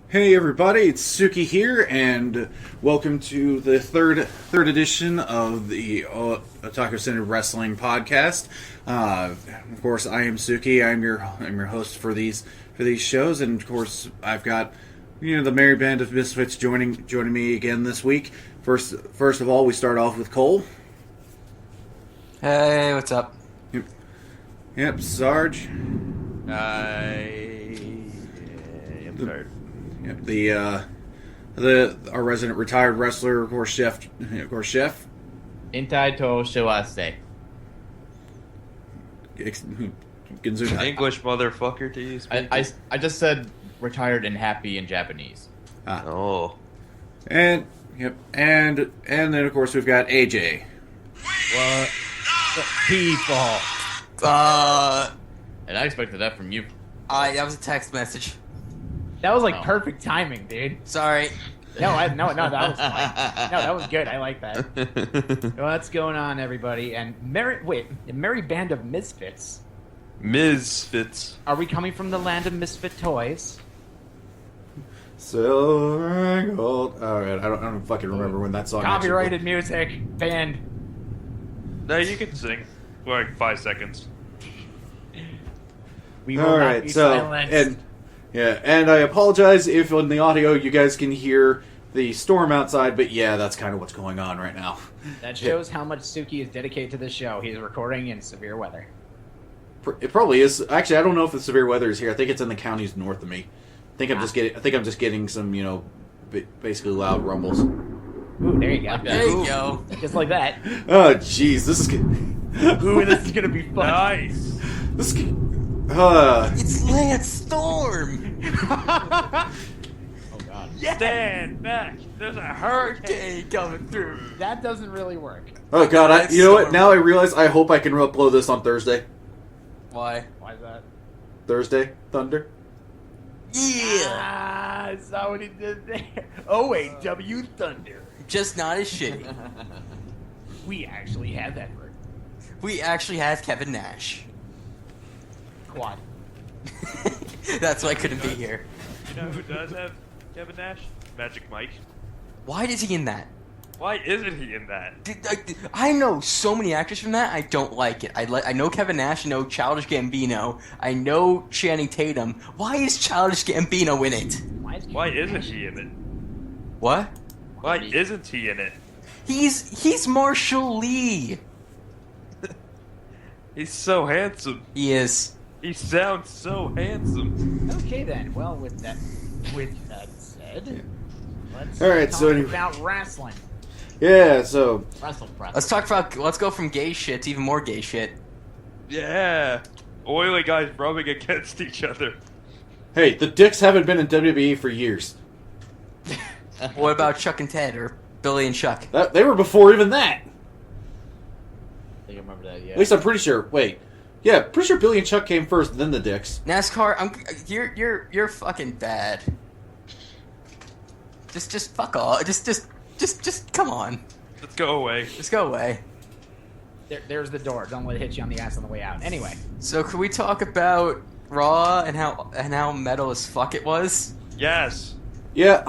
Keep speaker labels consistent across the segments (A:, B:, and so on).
A: Hey everybody, it's Suki here, and welcome to the third edition of the Otaku Centered Wrestling podcast. Of course, I am Suki. I'm your host for these shows, and of course, I've got the merry band of misfits joining me again this week. First of all, we start off with Cole.
B: Hey, what's up?
A: Yep, Sarge.
C: I am tired.
A: Yep, our resident retired wrestler, of course, Chef.
C: Intai to shawase. English motherfucker to use. I just said retired and happy in Japanese.
A: Oh. And then of course we've got AJ.
C: What the people? And I expected that from you.
B: That was a text message.
D: That was like perfect timing, dude.
B: Sorry.
D: No, that was fine. No, that was good. I like that. What's going on, everybody? And a merry band of misfits.
C: Misfits.
D: Are we coming from the land of misfit toys?
A: Silver and gold. All right, I don't fucking remember when that song.
D: Copyrighted music banned.
C: No, you can sing for like 5 seconds.
D: We will not be silenced.
A: And I apologize if on the audio you guys can hear the storm outside, but yeah, that's kind of what's going on right now.
D: That shows how much Suki is dedicated to the show. He's recording in severe weather.
A: It probably is. Actually, I don't know if the severe weather is here. I think it's in the counties north of me. I think I'm just getting some, basically loud rumbles.
D: Ooh, there you go.
B: There you go.
D: Just like that.
A: Oh, jeez, this is good.
D: Ooh, this is gonna be fun.
C: Nice.
A: This is
B: It's Lance Storm.
D: Oh god.
C: Yes. Stand back. There's a
B: Hurricane coming through.
D: That doesn't really work.
A: Oh god, you know what? Now I realize I hope I can upload this on Thursday.
B: Why?
D: Why is that?
A: Thursday? Thunder?
B: Yeah.
D: I saw what he did there. OAW Thunder.
B: Just not as shitty.
D: We actually have that word.
B: We actually have Kevin Nash.
D: Quad.
B: That's why I couldn't be here.
C: You know who does have Kevin Nash? Magic Mike.
B: Why is he in that?
C: Why isn't he in that?
B: I know so many actors from that. I don't like it. I know Kevin Nash. I know Childish Gambino. I know Channing Tatum. Why is Childish Gambino in it?
C: Why isn't he in it?
B: What?
C: Why isn't he in it?
B: He's Marshall Lee.
C: He's so handsome.
B: He is.
C: He sounds so handsome.
D: Okay then. Well, with that said, let's
A: All right,
D: talk
A: so anyway.
D: about wrestling.
A: Yeah, so
B: Let's go from gay shit to even more gay shit.
C: Yeah. Oily guys rubbing against each other.
A: hey, the Dicks haven't been in WWE for years.
B: What about Chuck and Ted or Billy and Chuck?
A: They were before even that.
D: I think I remember that. Yeah.
A: At least I'm pretty sure. Wait, yeah, pretty sure Billy and Chuck came first, then the Dicks.
B: NASCAR, you're fucking bad. Just fuck off. Just come on.
C: Let's go away.
B: Just go away.
D: There's the door. Don't let it hit you on the ass on the way out. Anyway.
B: So can we talk about Raw and how metal as fuck it was?
C: Yes.
A: Yeah,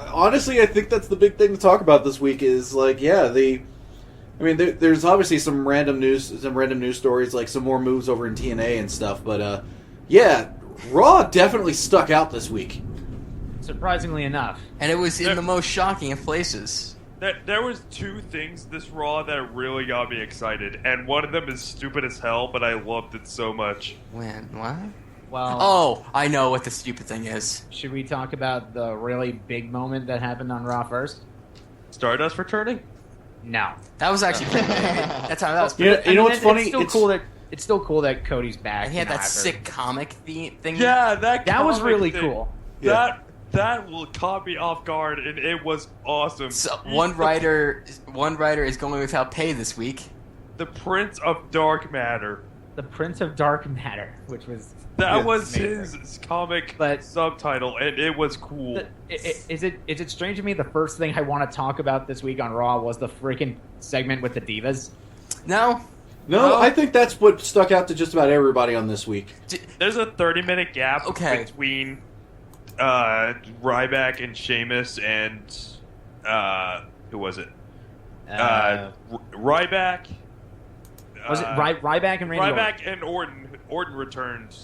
A: honestly, I think that's the big thing to talk about this week is there's obviously some random news stories, like some more moves over in TNA and stuff, but Raw definitely stuck out this week.
D: Surprisingly enough.
B: And it was in the most shocking of places.
C: There was 2 things this Raw that really got me excited, and one of them is stupid as hell, but I loved it so much.
B: When? What?
D: Well,
B: Oh, I know what the stupid thing is.
D: should we talk about the really big moment that happened on Raw first?
C: Stardust returning?
D: No.
B: That was actually pretty big. That was pretty
A: You know what's funny?
D: It's still cool that Cody's back.
B: And he had that
D: after-
B: sick comic thing.
C: Yeah,
D: That was
C: comic
D: really
C: thing.
D: cool.
A: Yeah.
C: That will caught me off guard, and it was awesome.
B: So one writer is going without pay this week.
C: The Prince of Dark Matter.
D: The Prince of Dark Matter, which was
C: That was
D: amazing.
C: his comic
D: But-
C: subtitle, and it was cool.
D: Is it strange to me the first thing I want to talk about this week on Raw was the freaking segment with the Divas?
B: No,
A: No, I think that's what stuck out to just about everybody on this week.
C: There's a 30-minute gap
B: Okay.
C: between Ryback and Sheamus and who was it? Ryback.
D: Was it Ryback and Randy Orton?
C: Ryback and Orton. Orton returned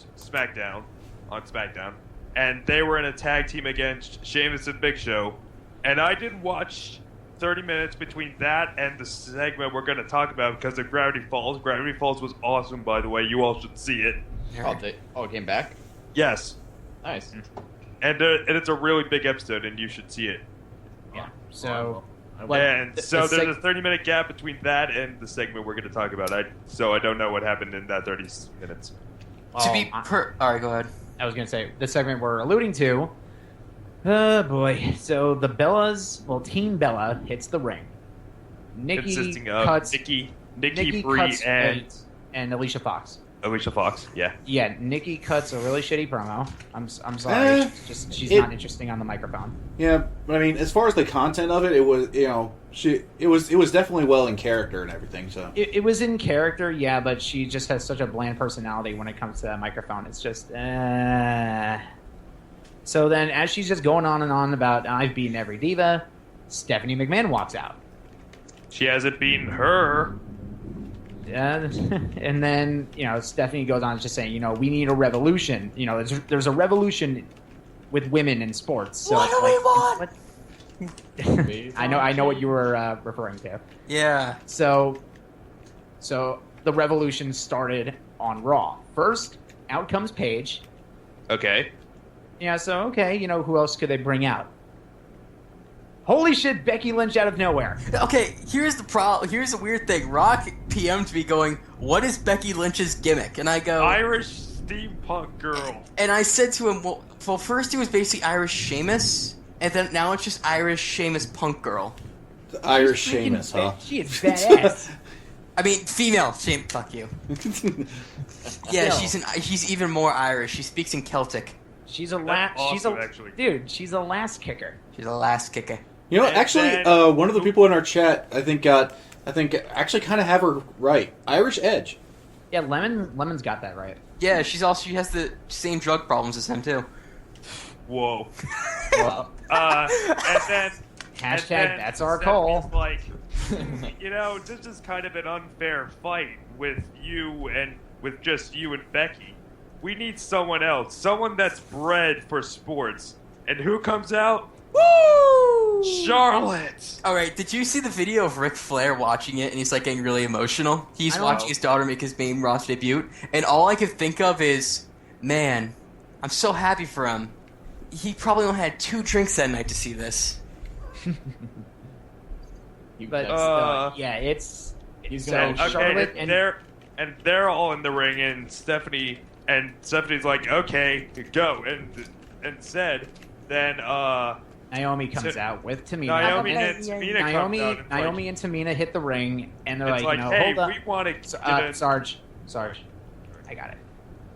C: on SmackDown, and they were in a tag team against Sheamus and Big Show. And I did watch 30 minutes between that and the segment we're going to talk about because of Gravity Falls. Gravity Falls was awesome, by the way. You all should see it.
E: It came back?
C: Yes.
E: Nice.
C: And it's a really big episode, and you should see it.
D: Yeah. So,
C: There's a 30-minute gap between that and the segment we're going to talk about. So I don't know what happened in that 30 minutes.
B: All right, go ahead.
D: I was going to say, the segment we're alluding to, oh boy. So the Bellas, Team Bella hits the ring. Nikki
C: Consisting of
D: cuts,
C: Nikki Brie,
D: cuts
C: and
D: Alicia Fox.
C: Alicia Fox, yeah.
D: Yeah, Nikki cuts a really shitty promo. I'm sorry. She's not interesting on the microphone.
A: Yeah, but I mean, as far as the content of it, it was it was definitely well in character and everything. So
D: it was in character, yeah, but she just has such a bland personality when it comes to that microphone. It's just. So then, as she's just going on and on about I've beaten every diva, Stephanie McMahon walks out.
C: She hasn't beaten her.
D: And then, Stephanie goes on just saying, we need a revolution. There's a revolution with women in sports. So
B: what do we want?
D: I know what you were referring to.
B: Yeah.
D: So the revolution started on Raw. First, out comes Paige.
C: Okay.
D: Yeah, so, okay, who else could they bring out? Holy shit, Becky Lynch out of nowhere.
B: Okay, here's the problem. Here's the weird thing. Rock PM'd me going, what is Becky Lynch's gimmick? And I go...
C: Irish steampunk girl.
B: And I said to him, well, first it was basically Irish Sheamus, and then now it's just Irish Sheamus punk girl.
A: Irish Sheamus, huh?
D: She is badass.
B: I mean, female. Fuck you. Yeah, she's even more Irish. She speaks in Celtic.
D: She's a
C: actually.
D: Dude, she's a last kicker.
B: She's a last kicker.
A: One of the people in our chat, I think actually kind of have her right. Irish Edge.
D: Yeah, Lemon's got that right.
B: Yeah, she has the same drug problems as him too.
C: Whoa.
D: Well,
C: and then
D: that's our
C: Stephanie's
D: call.
C: Like, this is kind of an unfair fight with you and with just you and Becky. We need someone else, someone that's bred for sports. And who comes out?
B: Woo!
C: Charlotte!
B: Alright, did you see the video of Ric Flair watching it and he's like getting really emotional? He's watching his daughter make his main roster debut, and all I could think of is, man, I'm so happy for him. He probably only had 2 drinks that night to see this.
D: It's Charlotte
C: and they're all in the ring, and Stephanie's like, okay, go, and said, then
D: Naomi comes out with Tamina.
C: Naomi and Tamina
D: Naomi and Tamina hit the ring, and they're
C: it's
D: like,
C: hey,
D: hold up.
C: we want to...
D: Sarge, I got it.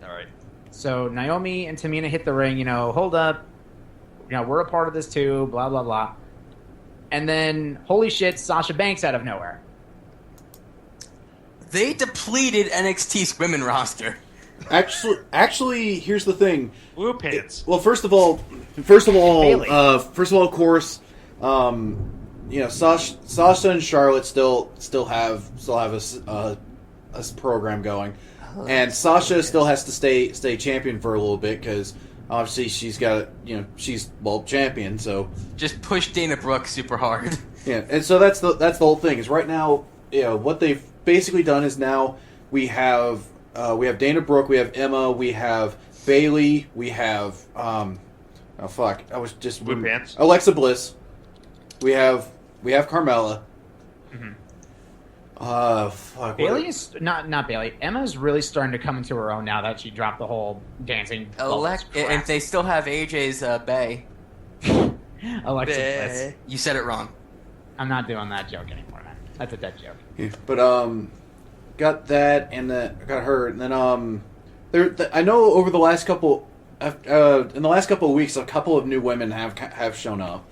C: All right.
D: So Naomi and Tamina hit the ring, hold up. We're a part of this too, blah, blah, blah. And then, holy shit, Sasha Banks out of nowhere.
B: They depleted NXT's women roster.
A: Actually, here's the thing.
C: Blue pants.
A: First of all, of course, Sasha and Charlotte still have a program going, and Sasha still has to stay champion for a little bit because obviously she's got she's world champion. So
B: just push Dana Brooke super hard.
A: Yeah, and so that's the whole thing. Is right now, what they've basically done is now we have Dana Brooke, we have Emma, we have Bailey, we have
C: Blue pants.
A: Alexa Bliss. We have Carmella.
C: Mm-hmm.
D: Bailey is not Bailey. Emma's really starting to come into her own now that she dropped the whole dancing.
B: And they still have AJ's Bay.
D: Alexa Bliss.
B: You said it wrong.
D: I'm not doing that joke anymore, man. That's a dead joke.
A: Yeah, but got that and got her, and then I know over the last couple in the last couple of weeks, a couple of new women have shown up.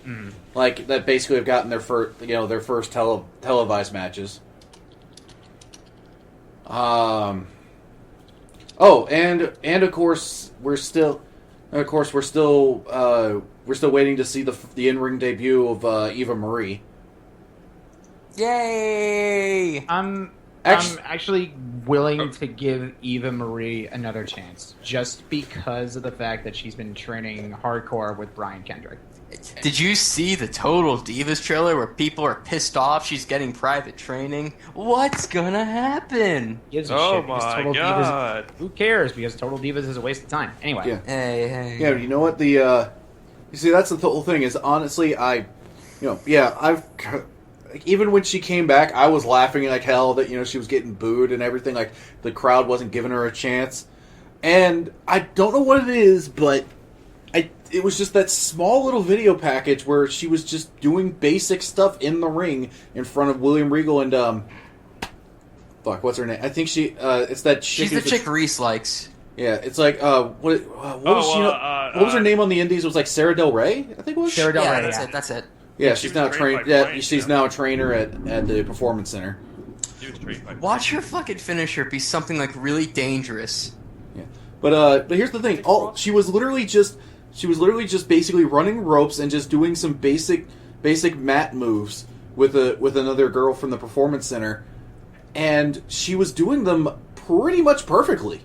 D: Mm.
A: Like that basically have gotten their first televised matches. And of course we're still And of course, we're still waiting to see the in-ring debut of Eva Marie.
B: Yay!
D: I'm
A: Actu-
D: actually willing to give Eva Marie another chance, just because of the fact that she's been training hardcore with Brian Kendrick.
B: Did you see the Total Divas trailer where people are pissed off she's getting private training? What's gonna happen?
D: Gives a
C: Oh
D: shit, because
C: my
D: Total
C: god.
D: Divas, who cares? Because Total Divas is a waste of time. Anyway,
A: Yeah.
B: Hey.
A: Yeah, you know what you see, that's the whole thing. Is honestly, I've like, even when she came back, I was laughing like hell that she was getting booed and everything. Like the crowd wasn't giving her a chance, and I don't know what it is, but it was just that small little video package where she was just doing basic stuff in the ring in front of William Regal and what's her name? I think it's that chick.
B: She's the chick Reese likes.
A: Yeah, it's like what was her name on the Indies? It was like Sarah Del Rey, I think it was.
D: Sarah Del
B: Yeah,
D: Rey,
B: that's it.
A: Yeah,
C: She
A: she's
C: was
A: now
C: trained
A: trained.
C: by
A: Yeah,
C: Brian,
A: she's
C: yeah.
A: now a trainer at the Performance Center.
C: She was trained by
B: Watch her fucking finisher be something like really dangerous.
A: Yeah, but here's the thing. She was literally just basically running ropes and just doing some basic mat moves with another girl from the Performance Center, and she was doing them pretty much perfectly,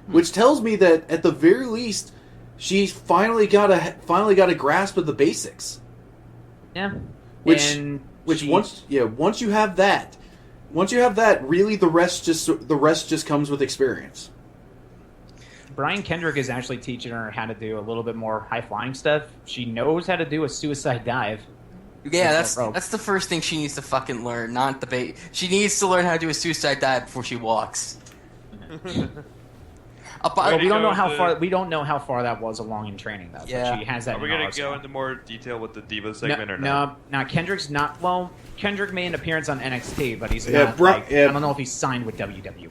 A: which tells me that at the very least she finally got a grasp of the basics.
D: yeah.
A: Which
D: she-
A: once you have that, really the rest just comes with experience.
D: Brian Kendrick is actually teaching her how to do a little bit more high flying stuff. She knows how to do a suicide dive.
B: Yeah,
D: With no rope.
B: that's the first thing she needs to fucking learn, not the bait. She needs to learn how to do a suicide dive before she walks.
D: Well, we don't know
C: go
D: how
C: into-
D: far that was along in training though.
B: Yeah.
D: But she has that.
C: Are we
D: in
C: gonna
D: her
C: go
D: arsenal.
C: into more detail with the Diva segment or not?
D: No, no. Kendrick's not. Well, Kendrick made an appearance on NXT, but he's
A: Yeah,
D: not.
A: I
D: don't know if he's signed with WWE.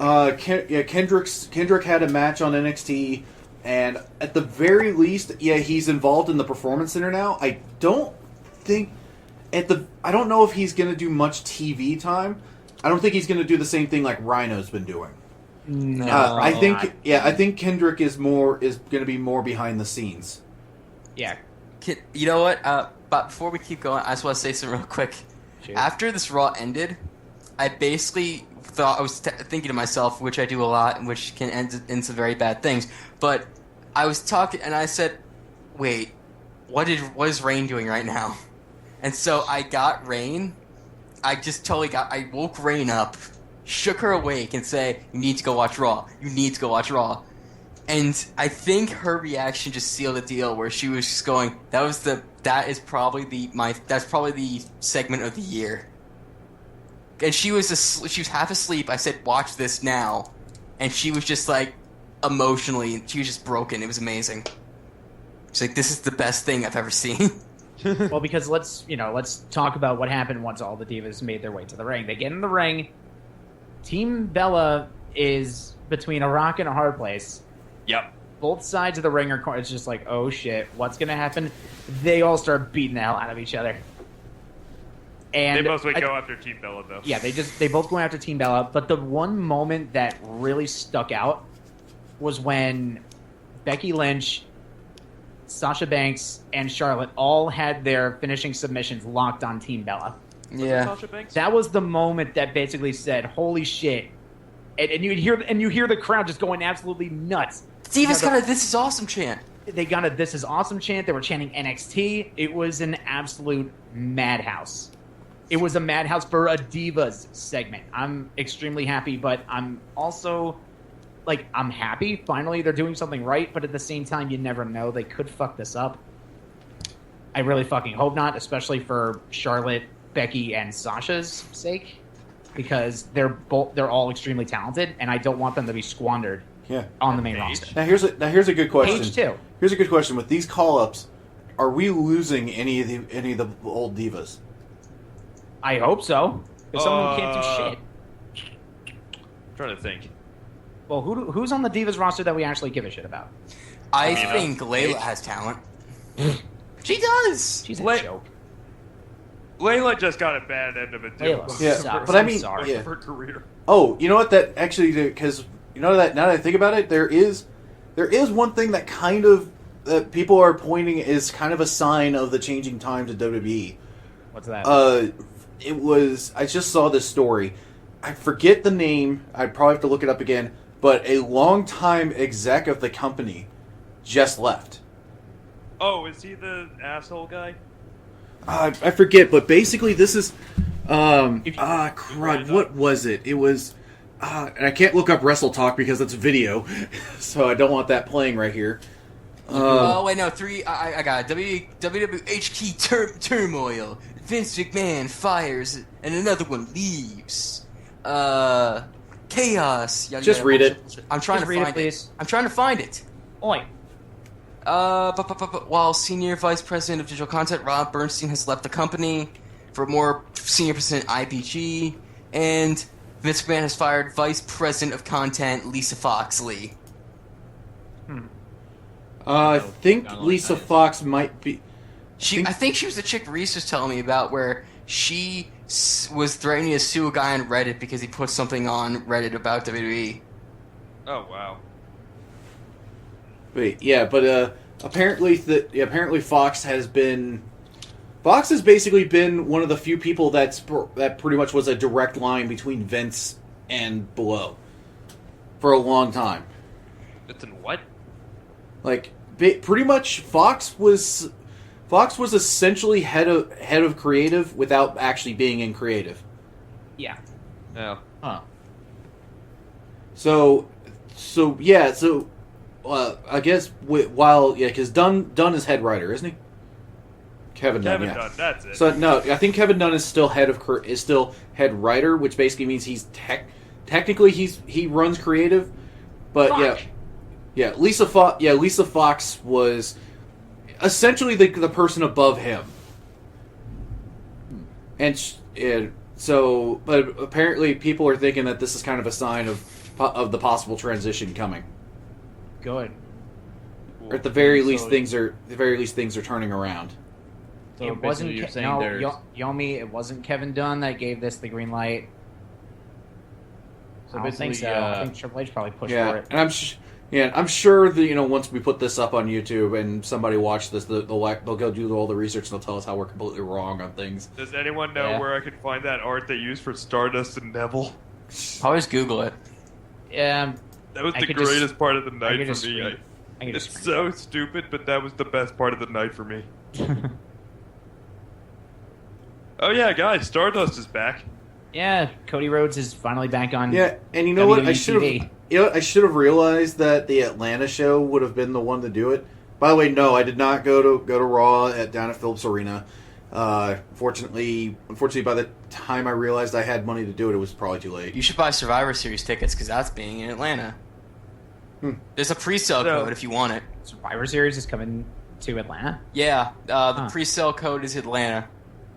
A: Kendrick had a match on NXT, and at the very least, he's involved in the Performance Center now. I don't know if he's going to do much TV time. I don't think he's going to do the same thing like Rhino's been doing.
D: No,
A: I think
D: not.
A: I think Kendrick is going to be more behind the scenes.
D: Yeah.
B: You know what? But before we keep going, I just want to say something real quick.
D: Shoot.
B: After this Raw ended, I basically thought I was thinking to myself, which I do a lot, and which can end in some very bad things. But I was talking, and I said, "Wait, what is Rain doing right now?" And so I got Rain. I woke Rain up, shook her awake, and say, "You need to go watch Raw. You need to go watch Raw." And I think her reaction just sealed the deal, where she was just going, that's probably the segment of the year. And she was half asleep. I said, "Watch this now," and she was just like emotionally, she was just broken. It was amazing. She's like, "This is the best thing I've ever seen."
D: Well, because let's talk about what happened once all the divas made their way to the ring. They get in the ring. Team Bella is between a rock and a hard place.
C: Yep.
D: Both sides of the ring are. It's just like, oh shit, what's gonna happen? They all start beating the hell out of each other. And
C: They mostly go after Team Bella though.
D: Yeah, they both go after Team Bella. But the one moment that really stuck out was when Becky Lynch, Sasha Banks, and Charlotte all had their finishing submissions locked on Team Bella.
B: Yeah.
C: Sasha Banks?
D: That was the moment that basically said, "Holy shit!" And you hear the crowd just going absolutely nuts.
B: Divas got a "This is awesome" chant.
D: They got a "This is awesome" chant. They were chanting NXT. It was an absolute madhouse. It was a madhouse for a Divas segment. I'm extremely happy, but I'm also I'm happy. Finally, they're doing something right, but at the same time, you never know. They could fuck this up. I really fucking hope not, especially for Charlotte, Becky, and Sasha's sake, because they're all extremely talented, and I don't want them to be squandered on the main roster.
A: Now here's a good question.
D: Page 2.
A: Here's a good question. With these call-ups, are we losing any of the old divas?
D: I hope so. If someone can't do shit.
C: I'm trying to think.
D: Well, who's on the Divas roster that we actually give a shit about?
B: I think Layla has talent. She does.
D: She's a
C: Wait.
D: joke.
C: Layla just got a bad end of it too.
D: Layla
A: Yeah,
D: sucks.
A: but I
D: I'm
A: mean,
D: sorry.
A: yeah.
C: Her career.
A: Oh, you know what? That actually, because you know that now that I think about it, there is there is one thing that kind of that people are pointing is kind of a sign of the changing times of WWE.
D: What's that?
A: It was I just saw this story. I forget the name. I'd probably have to look it up again. But a longtime exec of the company just left.
C: Oh, is he the asshole guy?
A: I forget, but basically this is crud. What was it? It was and I can't look up Wrestle Talk because it's video, so I don't want that playing right here.
B: Oh wait, no, I got it. WWHK turmoil. Vince McMahon fires, and another one leaves. Chaos.
A: Just read it.
B: I'm trying to find it. I'm trying to find it.
D: Oi.
B: While Senior Vice President of Digital Content Rob Bernstein has left the company for more Senior President IPG, and Vince McMahon has fired Vice President of Content Lisa Foxley.
A: I think Lisa Fox might be.
B: I think she was the chick Reese was telling me about, where she was threatening to sue a guy on Reddit because he put something on Reddit about WWE.
C: Oh wow.
A: Wait, yeah, but apparently Fox has basically been one of the few people that pretty much was a direct line between Vince and below for a long time.
C: It's in what?
A: Like pretty much Fox was essentially head of creative without actually being in creative.
D: Yeah.
C: Yeah.
E: Huh.
A: So I guess because Dunn is head writer, isn't he? Kevin Dunn,
C: that's it.
A: So no, I think Kevin Dunn is still head writer, which basically means he's technically he runs creative, but
D: Fuck.
A: Lisa Fox was essentially the person above him, but apparently people are thinking that this is kind of a sign of the possible transition coming.
D: Good.
A: Or at the very least, things are turning around.
E: So
D: It wasn't
E: basically you're saying there's...
D: Yomi. It wasn't Kevin Dunn that gave this the green light.
E: So
D: I don't think
E: basically,
D: so. I think Triple H probably pushed for
A: Yeah,
D: it.
A: and I'm sure that once we put this up on YouTube and somebody watch this, they'll go do all the research and they'll tell us how we're completely wrong on things.
C: Does anyone know where I can find that art they used for Stardust and Neville?
B: Always Google it.
C: That was the greatest part of the night for me. It's so stupid, but that was the best part of the night for me. Oh yeah, guys, Stardust is back.
D: Yeah, Cody Rhodes is finally back on.
A: Yeah, and you know what? I should
D: WWE.
A: have realized that the Atlanta show would have been the one to do it. By the way, no, I did not go to Raw down at Phillips Arena. Unfortunately, by the time I realized I had money to do it, it was probably too late.
B: You should buy Survivor Series tickets because that's being in Atlanta. There's a pre-sale code if you want it.
D: Survivor Series is coming to Atlanta.
B: Yeah, the pre-sale code is Atlanta.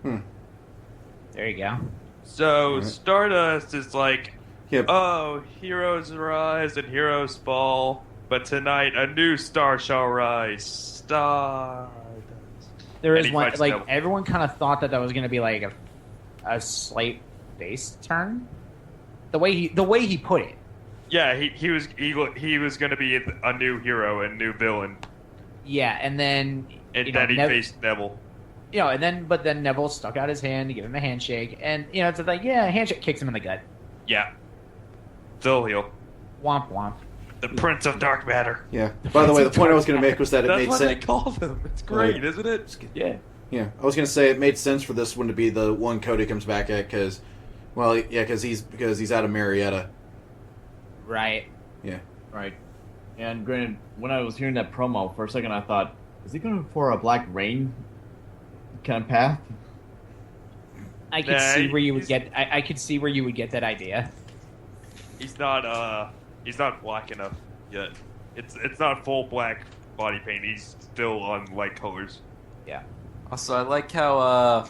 D: There you go.
C: So Stardust is like,
A: Yep.
C: oh, heroes rise and heroes fall, but tonight a new star shall rise. Stardust.
D: There
C: And
D: is
C: he
D: one
C: fights
D: like
C: Neville.
D: everyone kind of thought that was going to be like a slight face turn. The way he put it.
C: Yeah, he was going to be a new hero and new villain,
D: Yeah, and then
C: and then he faced Neville.
D: but then Neville stuck out his hand to give him a handshake, and it's like a handshake kicks him in the gut.
C: Yeah, still heel.
D: Womp womp.
C: The Prince of Dark Matter.
A: Yeah. By the way, the point I was going to make was that it
C: That's
A: made
C: what they
A: sense.
C: call them. It's great,
A: Right.
C: isn't it?
D: Yeah.
A: Yeah, I was going to say it made sense for this one to be the one Cody comes back at because he's out of Marietta.
D: Right.
A: Yeah.
E: Right. And granted, when I was hearing that promo, for a second I thought, is he going for a Black Rain kind of path?
D: I could see where you would get. I could see where you would get that idea.
C: He's not black enough yet. It's not full black body paint. He's still on light colors.
D: Yeah.
B: Also, I like how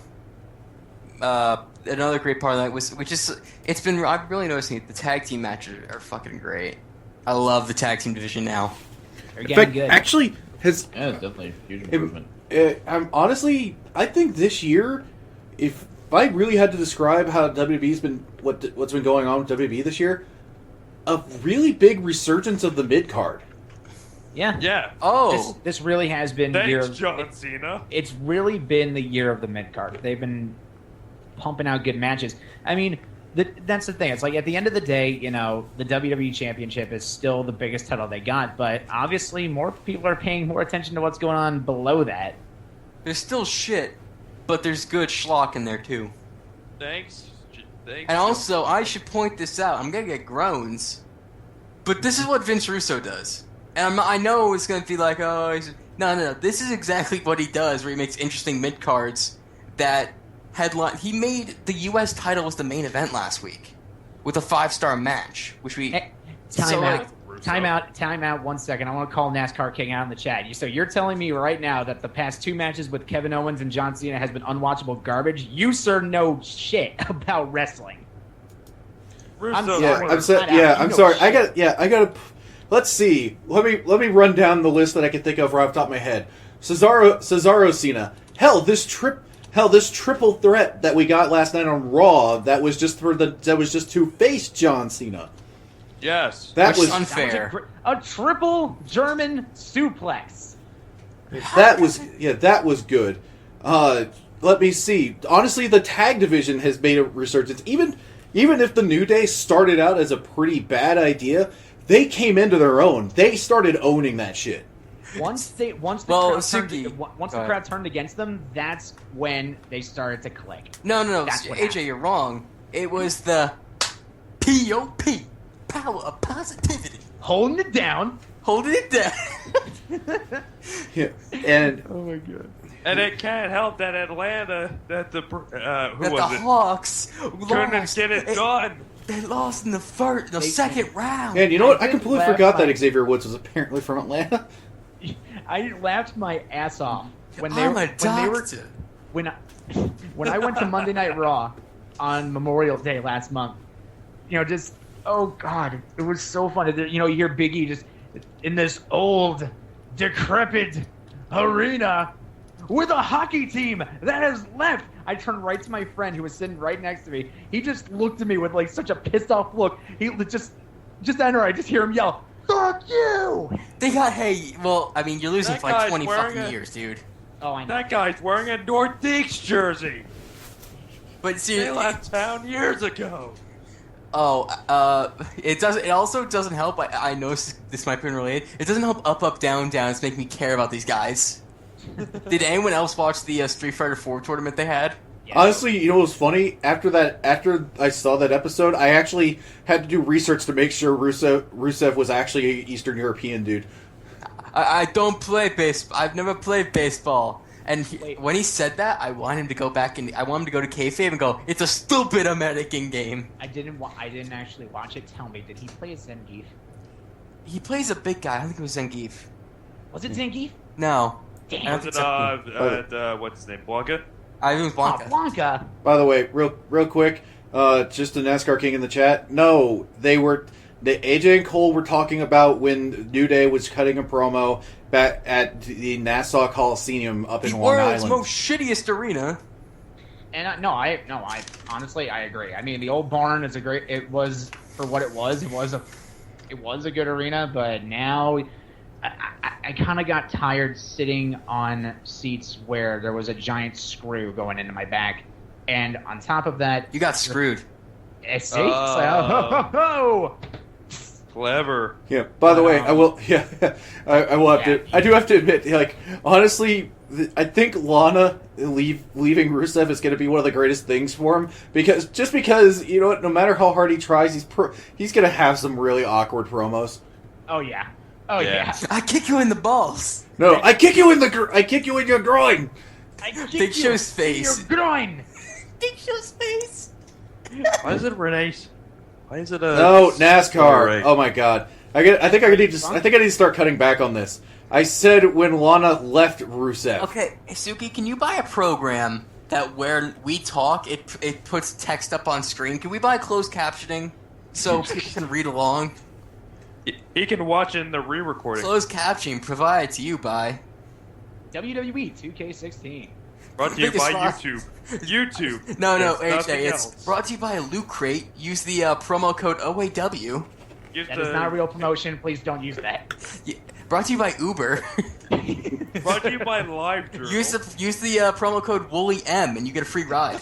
B: another great part of that I'm really noticing it, the tag team matches are fucking great. I love the tag team division now.
D: They're
A: In
D: getting
A: fact,
D: good.
A: actually,
E: Yeah, it's definitely a huge improvement.
A: I think this year, if I really had to describe how WWE's been what's been going on with WWE this year, a really big resurgence of the mid card.
D: Yeah.
C: Yeah.
B: Oh,
D: This really has been the year.
C: Thanks, John Cena.
D: It's really been the year of the mid card. They've been pumping out good matches. I mean, that's the thing. It's like at the end of the day, you know, the WWE Championship is still the biggest title they got, but obviously more people are paying more attention to what's going on below that.
B: there's still shit, but there's good schlock in there too.
C: Thanks.
B: And also, I should point this out. I'm gonna get groans, but this is what Vince Russo does. And I know it's gonna be like, oh, no. This is exactly what he does, where he makes interesting mid cards that headline. He made the U.S. title was the main event last week with a 5-star match, which we.
D: Hey,
B: So,
D: Time out 1 second. I want to call NASCAR King out in the chat. So you're telling me right now that the past 2 matches with Kevin Owens and John Cena has been unwatchable garbage? You, sir, know shit about wrestling. I'm
A: sorry. I got. Let's see. Let me run down the list that I can think of right off the top of my head. Cesaro, Cena. This triple threat that we got last night on Raw. That was just to face John Cena.
C: Yes.
A: That was
B: unfair.
D: A triple German suplex.
A: That was good. Let me see. Honestly, the tag division has made a resurgence. Even if the New Day started out as a pretty bad idea, they came into their own. They started owning that shit.
D: Once the crowd turned against them, that's when they started to click.
B: No,
D: That's what
B: AJ,
D: happened.
B: you're wrong. It was the POP, power of positivity,
D: Holding it down.
B: holding it down.
A: Yeah. And
D: Oh my god.
C: And it can't help that Atlanta, that the who
B: that
C: was
B: the
C: it?
B: Hawks
C: Couldn't
B: lost.
C: get it done.
B: They lost in the second round.
A: you know what? I
D: did
A: completely
D: laugh
A: forgot that
D: like-
A: Xavier Woods was apparently from Atlanta.
D: I laughed my ass off when
B: I'm a
D: when they were
B: doctor.
D: when I went to Monday Night Raw on Memorial Day last month. You know, just oh god, it was so fun. You know, you hear Big E just in this old, decrepit arena with a hockey team that has left. I turned right to my friend who was sitting right next to me. He just looked at me with like such a pissed off look. He just enter. I just hear him yell, "Fuck you!"
B: They got well, I mean, you're losing
C: That
B: for like
C: guy's
B: 20
C: wearing
B: fucking
C: a-
B: years, dude.
D: Oh, I know.
C: That guy's wearing a Nordiques jersey.
B: But see,
C: They left town years ago.
B: it doesn't. It also doesn't help. I know this might be related. It doesn't help up, down, down. It's making me care about these guys. Did anyone else watch the Street Fighter 4 tournament they had?
D: Yeah.
A: Honestly, you know what was funny? After I saw that episode, I actually had to do research to make sure Rusev was actually an Eastern European dude.
B: I don't play baseball. I've never played baseball. And
D: Wait.
B: when he said that, I want him to go back and I want him to go to kayfabe and go, "It's a stupid American game."
D: I didn't actually watch it. Tell me, did he play as Zangief?
B: He plays a big guy. I think it was Zangief.
D: Was it Zangief?
B: No,
D: Damn.
B: I don't
C: Was
B: think
C: it
B: so.
C: what's his name, Blanca?
B: I think it was Blanca.
D: Oh, Blanca.
A: By the way, real quick, just a NASCAR King in the chat. No, AJ and Cole were talking about when New Day was cutting a promo back at the Nassau Coliseum up in
B: The
A: Long
B: world's
A: Island.
B: most shittiest arena.
D: And I honestly I agree. I mean, the old barn is it was for what it was. It was a good arena, but now I kind of got tired sitting on seats where there was a giant screw going into my back, and on top of that,
B: You got screwed.
D: see, oh.
C: Clever.
A: Yeah. By the way, I will. Yeah, I will have to. I do have to admit, like, honestly, I think Lana leaving Rusev is going to be one of the greatest things for him because you know what, no matter how hard he tries, he's going to have some really awkward promos.
D: Oh yeah. Oh yeah.
B: I kick you in the balls.
A: No, I kick you in your groin.
D: I kick
B: Big
D: you
B: Show's
D: in
B: face.
D: Your groin.
B: Big Show's face.
C: Why is it Renee? Why is it a
A: No, NASCAR.
C: Alright.
A: Oh my god. I think I need to start cutting back on this. I said when Lana left Rusev.
B: Okay, Suki, can you buy a program that where we talk, it puts text up on screen? Can we buy closed captioning so people can read along?
C: He can watch in the re-recording.
B: Closed captioning provided to you by...
D: WWE 2K16.
C: Brought to you
B: Biggest
C: by
B: spot.
C: YouTube. YouTube.
B: No,
C: There's
B: AJ,
C: nothing
B: it's
C: else.
B: brought to you by Loot Crate. Use the promo code OAW.
C: Give
D: That
C: the-
D: is not a real promotion. Please don't use that.
B: Yeah, Brought to you by Uber.
C: Brought to you by Live Drew.
B: use the promo code WoolyM and you get a free ride.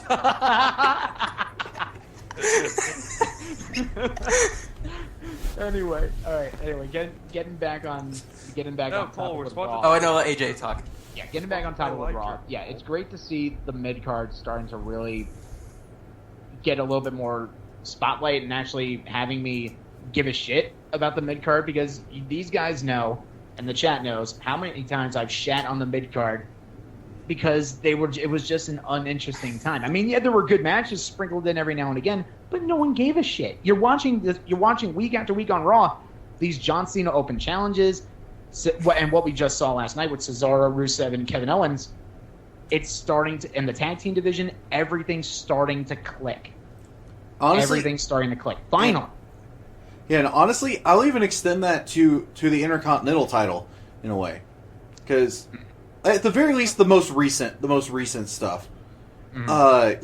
D: Anyway, all right. Anyway, getting back on
C: Paul,
D: topic
C: we're
D: with
C: supposed
D: Raw.
B: Oh, I know. Let AJ talk.
D: Yeah, getting back on topic with
C: like
D: Raw.
C: her.
D: Yeah, it's great to see the mid card starting to really get a little bit more spotlight and actually having me give a shit about the mid card, because these guys know and the chat knows how many times I've shat on the mid card because it was just an uninteresting time. I mean, yeah, there were good matches sprinkled in every now and again, but no one gave a shit. You're watching week after week on Raw these John Cena Open challenges, and what we just saw last night with Cesaro, Rusev, and Kevin Owens. It's starting to, in the tag team division, everything's starting to click.
A: Honestly,
D: Everything's starting to click. Finally.
A: Yeah, and honestly, I'll even extend that to the Intercontinental title in a way, because at the very least, the most recent stuff, I'll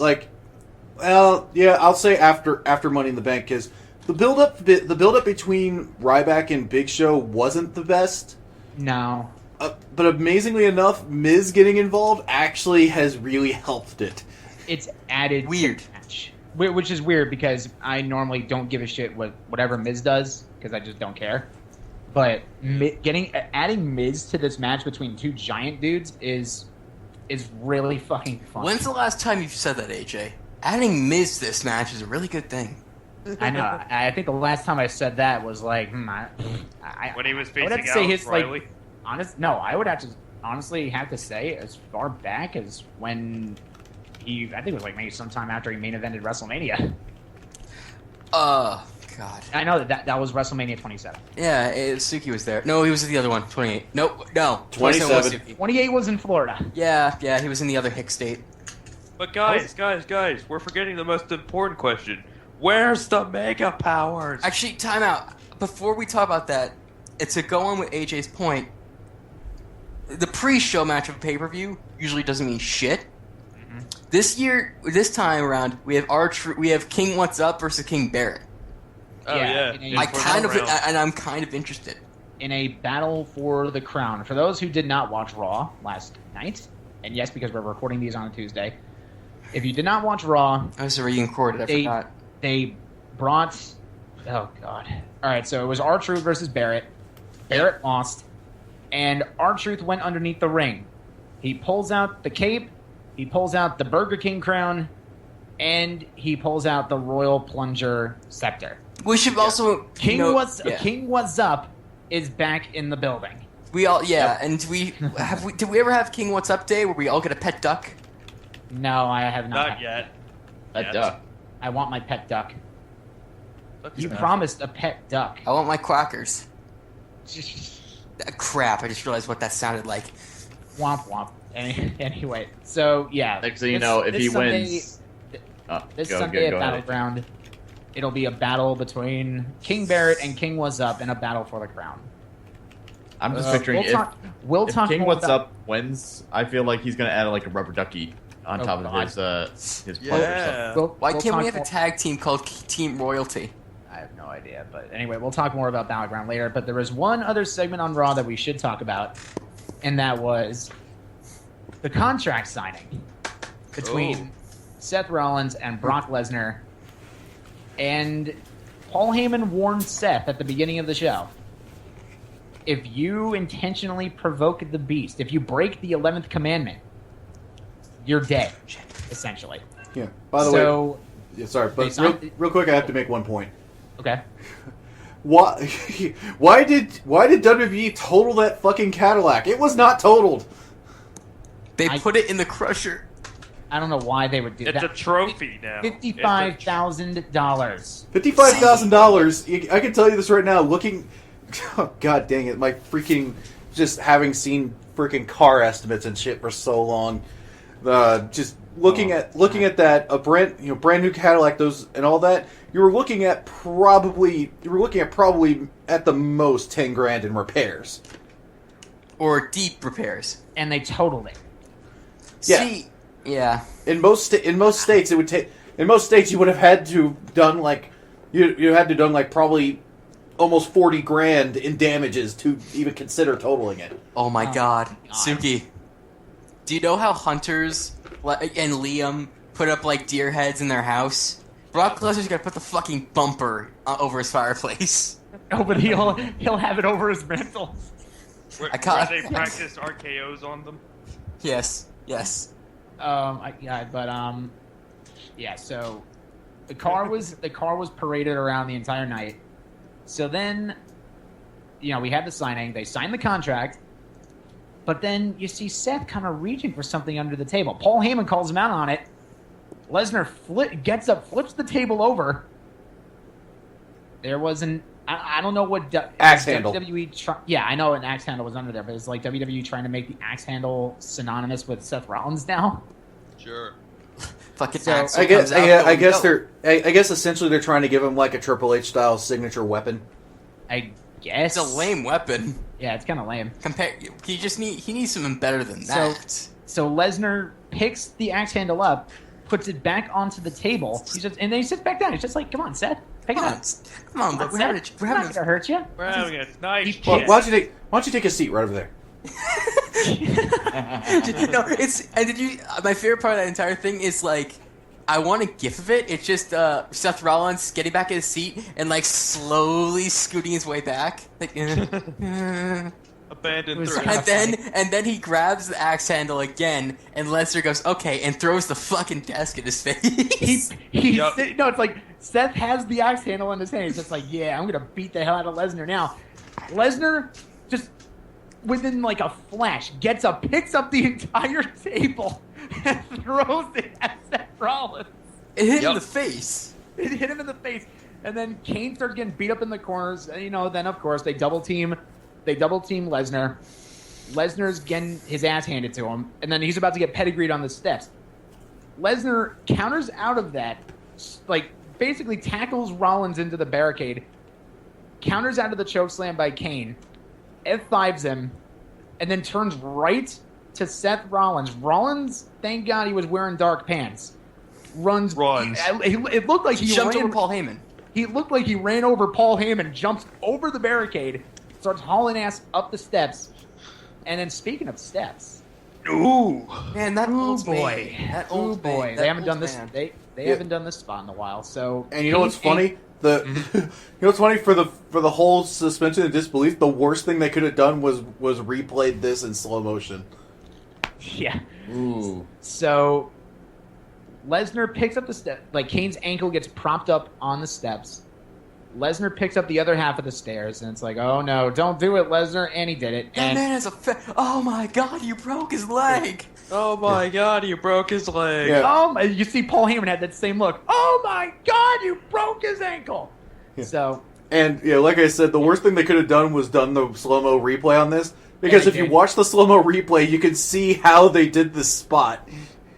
A: say after Money in the Bank, because the build up between Ryback and Big Show wasn't the best.
D: No.
A: But amazingly enough, Miz getting involved actually has really helped it.
D: It's added
B: Weird.
D: to the match. Which is weird because I normally don't give a shit whatever Miz does because I just don't care. But adding Miz to this match between two giant dudes is really fucking fun.
B: When's the last time you've said that, AJ? Adding Miz to this match is a really good thing.
D: I know. I think the last time I said that was like,
C: when he was
D: I would
C: facing
D: have to say his
C: Riley.
D: I would honestly have to say as far back as when I think it was like maybe sometime after he main evented WrestleMania.
B: God.
D: I know that was WrestleMania 27.
B: Yeah, Suki was there. No, he was at the other one. 28. No.
A: 27.
B: Was Suki.
D: 28 was in Florida.
B: Yeah, he was in the other Hick state.
C: But guys, we're forgetting the most important question. Where's the Mega Powers?
B: Actually, time out. Before we talk about that, to go on with AJ's point, the pre-show match of a pay-per-view usually doesn't mean shit. Mm-hmm. This time around, we have King What's Up versus King Barrett.
C: Oh yeah.
B: I'm kind of interested.
D: In a battle for the crown. For those who did not watch Raw last night, and yes, because we're recording these on a Tuesday, if you did not watch Raw...
B: I was already recorded, I forgot.
D: They brought... Oh, God. Alright, so it was R-Truth versus Barrett. Barrett lost, and R-Truth went underneath the ring. He pulls out the cape, he pulls out the Burger King crown, and he pulls out the Royal Plunger scepter.
B: We should also...
D: King What's Up is back in the building.
B: We all... Yeah, and did we ever have King What's Up Day where we all get a pet duck?
D: No, I have not.
C: Not yet.
E: A duck.
D: I want my pet duck.
C: That's
D: You
C: enough.
D: promised a pet duck.
B: I want my quackers. Crap, I just realized what that sounded like.
D: Womp womp. Anyway, so yeah.
E: Next thing you know, if he wins...
D: This Sunday at Battleground, it'll be a battle between King Barrett and King Was Up in a battle for the crown.
E: I'm just picturing
D: we'll
E: if
D: talk
E: King
D: more
E: What's
D: about-
E: Up wins, I feel like he's going to add like a rubber ducky on top of his plunger stuff.
C: Yeah.
B: Why
D: we'll
B: can't we
D: talk
B: have a tag team called Team Royalty?
D: I have no idea, but anyway, we'll talk more about Battleground later. But there was one other segment on Raw that we should talk about, and that was the contract signing between Seth Rollins and Brock Lesnar. And Paul Heyman warned Seth at the beginning of the show, if you intentionally provoke the beast, if you break the 11th commandment, you're dead, essentially.
A: Yeah. By the way, yeah, sorry, but real quick, I have to make one point.
D: Okay.
A: Why did WWE total that fucking Cadillac? It was not totaled.
B: They put it in the crusher.
D: I don't know why they would do
C: It's
D: that.
C: a trophy now.
D: $55,000.
A: $55,000. I can tell you this right now. Oh, God dang it! My freaking just having seen freaking car estimates and shit for so long. Just looking at that brand new Cadillac, those and all that. You were looking at probably at the most $10,000 in repairs
B: Or deep repairs.
D: And they totaled it.
A: Yeah.
B: See, yeah.
A: In most states, it would take. In most states, you would have had to done like you had to done like probably almost 40 grand in damages to even consider totaling it.
B: Oh my god.
D: God.
B: Suki, do you know how hunters and Liam put up like deer heads in their house? Brock Lesnar's gonna put the fucking bumper over his fireplace.
D: Oh, but he'll have it over his mantle.
C: Where
B: can't-
C: they practiced RKO's on them.
B: Yes.
D: So the car was paraded around the entire night. So then, we had the signing. They signed the contract, but then you see Seth kind of reaching for something under the table. Paul Heyman calls him out on it. Lesnar gets up, flips the table over. There was I don't know what
A: axe handle.
D: WWE. I know an axe handle was under there, but it's like WWE trying to make the axe handle synonymous with Seth Rollins now.
C: Sure.
B: Fucking
D: So,
B: Axel
A: I guess
B: comes out,
A: I guess
B: go.
A: I guess essentially they're trying to give him like a Triple H style signature weapon.
D: I guess
B: It's a lame weapon.
D: Yeah, it's kind of lame.
B: He needs something better than that.
D: So Lesnar picks the axe handle up, puts it back onto the table. And then he sits back down. He's just like, "Come on, Seth, pick it up.
B: Come on, but we're having
D: Seth. I'm not gonna hurt you."
C: We're having a nice
D: He
C: chat.
A: Why don't you take a seat right over there?
B: No, it's and did you? My favorite part of that entire thing is like, I want a gif of it. It's just Seth Rollins getting back in his seat and like slowly scooting his way back, like,
C: Abandoned
D: It was
C: threat.
B: and then he grabs the axe handle again, and Lesnar goes okay, and throws the fucking desk in his face.
C: Yup.
D: No, it's like Seth has the axe handle in his hand. He's just like, "Yeah, I'm gonna beat the hell out of Lesnar now." Lesnar just within like a flash gets up, picks up the entire table, and throws it at Seth Rollins.
B: It hit him in
C: Yup.
B: the face.
D: It hit him in the face, and then Kane starts getting beat up in the corners. And, then of course they double team Lesnar. Lesnar's getting his ass handed to him, and then he's about to get pedigreed on the steps. Lesnar counters out of that, like basically tackles Rollins into the barricade, counters out of the chokeslam by Kane, F5s him, and then turns right to Seth Rollins. Rollins, thank God he was wearing dark pants. Runs. It looked like he
B: Jumped
D: ran,
B: over Paul Heyman.
D: He looked like he ran over Paul Heyman, jumps over the barricade, starts hauling ass up the steps. And then speaking of steps,
C: Ooh.
B: Man, that old
D: boy,
B: That
D: oh
B: old
D: boy,
B: man.
D: they haven't done
B: Old
D: this.
B: man.
D: They haven't done this spot in a while. So
A: And you know what's funny? You know what's funny for the whole suspension of disbelief. The worst thing they could have done was replayed this in slow motion.
D: Yeah.
E: Ooh.
D: So Lesnar picks up the step. Like Kane's ankle gets propped up on the steps. Lesnar picks up the other half of the stairs, and it's like, "Oh no, don't do it, Lesnar!" And he did it.
B: That
D: And
B: man has oh my god, you broke his leg.
C: Oh my god, you broke his leg.
A: Yeah.
D: you see, Paul Heyman had that same look. Oh my God, you broke his ankle.
A: Yeah.
D: So
A: And yeah, like I said, the worst thing they could have done was done the slow-mo replay on this. Because
D: Yeah,
A: if
D: they
A: you
D: did.
A: watch the slow-mo replay, you can see how they did this spot.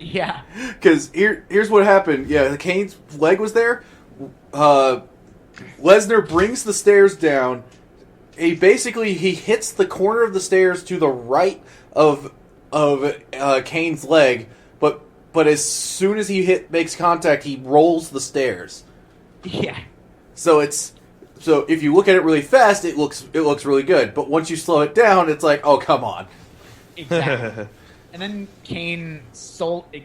D: yeah,
A: Because here's what happened. Yeah, Kane's leg was there. Lesnar brings the stairs down. He hits the corner of the stairs to the right of Kane's leg, but as soon as he makes contact, he rolls the stairs.
D: yeah.
A: So if you look at it really fast, it looks really good. But once you slow it down, it's like, oh, come on.
D: Exactly. And then Kane sold it.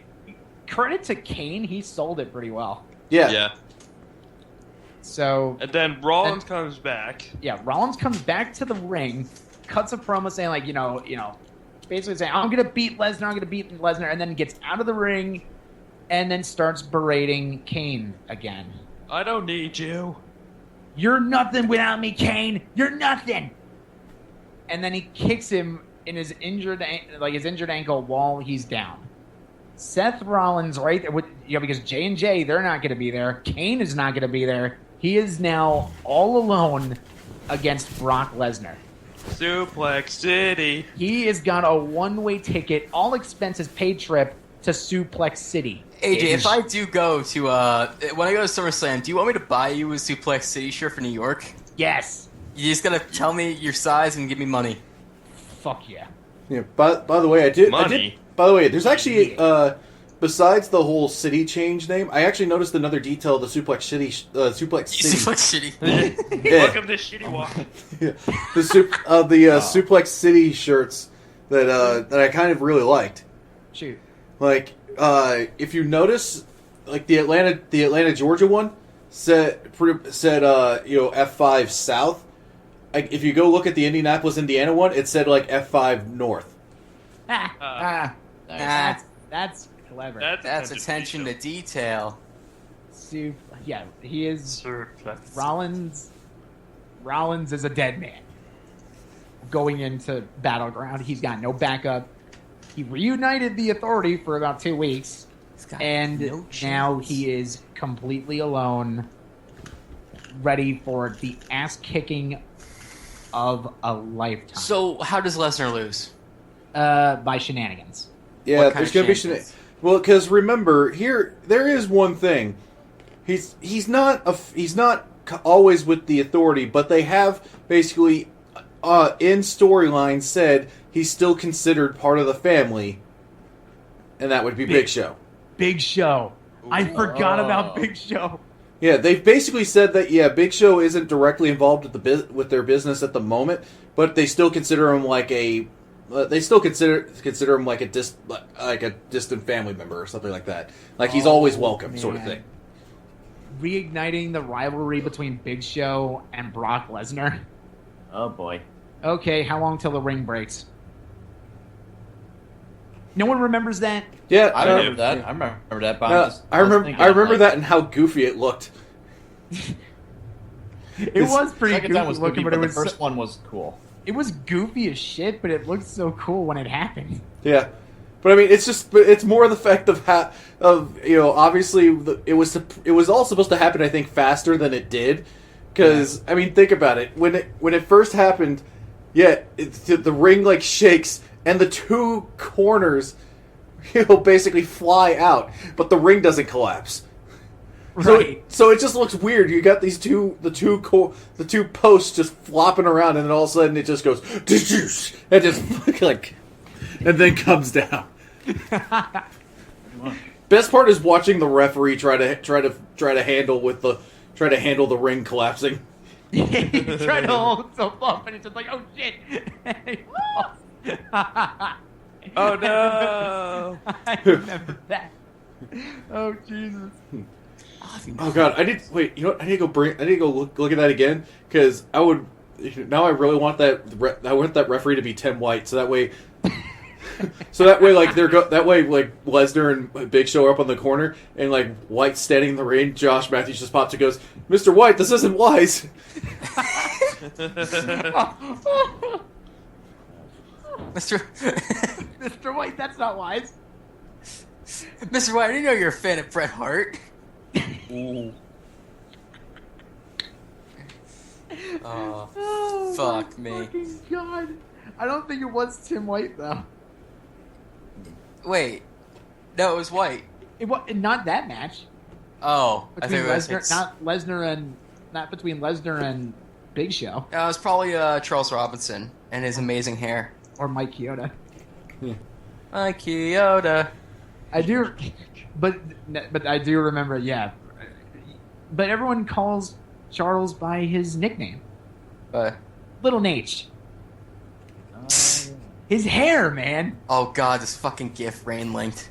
D: Credit to Kane, he sold it pretty well.
A: Yeah.
C: Yeah.
D: So
C: And then Rollins comes back.
D: yeah, Rollins comes back to the ring, cuts a promo saying like, basically saying, "I'm gonna beat Lesnar," and then gets out of the ring, and then starts berating Kane again.
C: I don't need you.
D: "You're nothing without me, Kane. You're nothing." And then he kicks him in his injured ankle while he's down. Seth Rollins right there because J&J, they're not going to be there. Kane is not going to be there. He is now all alone against Brock Lesnar.
C: Suplex City.
D: He has got a one-way ticket, all expenses paid trip to Suplex City.
B: AJ, if I do go to when I go to SummerSlam, do you want me to buy you a Suplex City shirt for New York?
D: Yes.
B: You just gotta tell me your size and give me money.
D: Fuck yeah.
A: Yeah. By the way, I did.
C: Money.
A: By the way, there's actually besides the whole city change name, I actually noticed another detail: the Suplex City. Suplex City.
B: Suplex Shitty.
C: Welcome to Shitty Walk.
A: Yeah. Suplex City shirts that I kind of really liked.
D: Shoot.
A: Like, if you notice, like the Atlanta Georgia one said F5 South. Like, if you go look at the Indianapolis Indiana one, it said like F5 North.
D: That's clever.
B: That's attention to detail.
D: Yeah, he is. Rollins is a dead man. Going into Battleground, he's got no backup. He reunited the Authority for about 2 weeks, and now he is completely alone, ready for the ass kicking of a lifetime.
B: So, how does Lesnar lose?
D: By shenanigans.
A: Yeah, there's gonna be shenanigans. Well, because remember, there is one thing. He's not always with the Authority, but they have basically in storyline said he's still considered part of the family, and that would be Big Show.
D: Big Show. I forgot about Big Show.
A: Yeah, they've basically said that Big Show isn't directly involved with their business at the moment, but they still consider him like a consider him like a distant family member or something like that. Like he's always welcome, sort of thing.
D: Reigniting the rivalry between Big Show and Brock Lesnar.
E: Oh boy.
D: Okay, how long till the ring breaks? No one remembers that.
A: Yeah,
E: I remember that. I remember that. But
A: I remember that and how goofy it looked.
D: It was pretty
E: second
D: goofy
E: time was
D: looking,
E: goofy,
D: but
E: the first one was cool.
D: It was goofy as shit, but it looked so cool when it happened.
A: Yeah, but I mean, it's more the fact of obviously it was all supposed to happen. I think faster than it did, because I mean, think about it when it first happened. Yeah, the ring like shakes and the two corners, basically fly out, but the ring doesn't collapse.
D: Right.
A: So it just looks weird. You got the two posts just flopping around, and then all of a sudden it just goes and just like, and then comes down. Best part is watching the referee try to handle the ring collapsing.
D: He tried to hold himself up, and it's just like, oh shit!
C: Oh no!
D: I remember that. Oh Jesus!
A: Oh god, I need to go look at that again because I really want that referee to be Tim White, so that way like like Lesnar and Big Show are up on the corner and like White's standing in the ring. Josh Matthews just pops and goes, "Mr. White, this isn't wise."
D: Mr. White, that's not wise.
B: Mr. White, I didn't know you're a fan of Bret Hart.
C: Ooh.
B: Oh, fuck me.
D: Fucking God. I don't think it was Tim White though.
B: Wait, no, it was White.
D: It was not that match.
B: Oh,
D: Between
B: I think it was
D: not between Lesnar and Big Show
B: it was probably Charles Robinson and his amazing hair.
D: or Mike Chioda.
B: Mike Chioda.
D: I do, but I do remember. Yeah, but everyone calls Charles by his nickname, Little Nate. His hair, man.
B: Oh god, this fucking GIF Rain linked.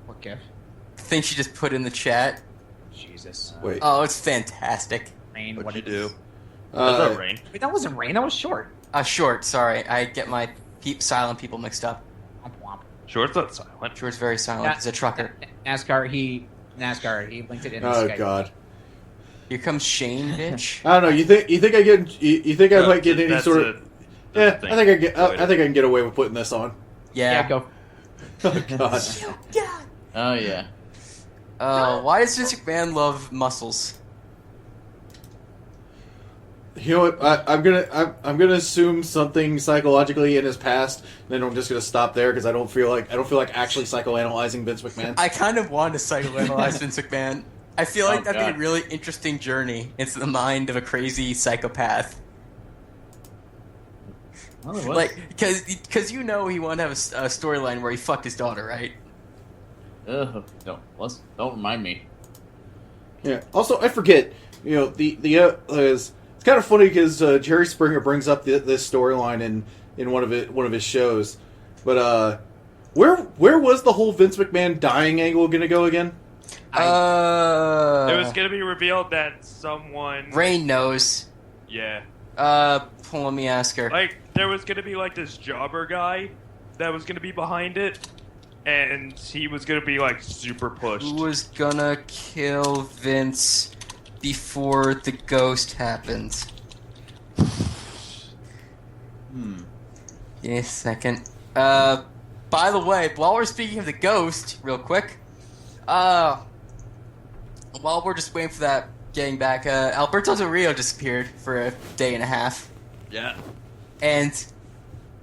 D: What GIF?
B: The thing she just put in the chat.
D: Jesus.
A: Wait.
B: Oh, it's fantastic.
D: Rain.
C: What'd
D: What
C: you
D: it
C: do?
D: is.
C: That's not Rain.
D: Wait, that wasn't Rain. That was Short.
B: Short, sorry. I get my silent people mixed up.
D: Womp womp.
C: Short's not silent.
B: Short's very silent. He's a trucker.
D: NASCAR. He linked it in.
A: Oh
D: his Skype.
A: god.
B: Here comes Shane, bitch.
A: I don't know. You think I might get any sort of? Yeah, I think I can get away with putting this on.
D: Yeah, go.
A: Oh god.
E: Oh yeah.
B: Why does Vince McMahon love muscles?
A: You know what? I'm gonna assume something psychologically in his past. Then I'm just gonna stop there because I don't feel like actually psychoanalyzing Vince McMahon.
B: I kind of want to psychoanalyze Vince McMahon. I feel like that'd be
E: God.
B: a really interesting journey into the mind of a crazy psychopath.
E: Oh, what?
B: Like, because he wanted to have a storyline where he fucked his daughter, right?
E: Don't remind me.
A: Yeah. Also, I forget. It's kind of funny because Jerry Springer brings up this storyline in one of his shows, but where was the whole Vince McMahon dying angle going to go again?
C: It was going to be revealed that someone...
B: Rain knows.
C: Yeah.
B: Let me ask her.
C: Like, there was going to be, like, this jobber guy that was going to be behind it, and he was going to be, like, super pushed.
B: Who was gonna kill Vince before the ghost happened? Give me a second. By the way, while we're speaking of the ghost, real quick, while we're just waiting for that getting back, Alberto Del Rio disappeared for a day and a half.
C: Yeah.
B: And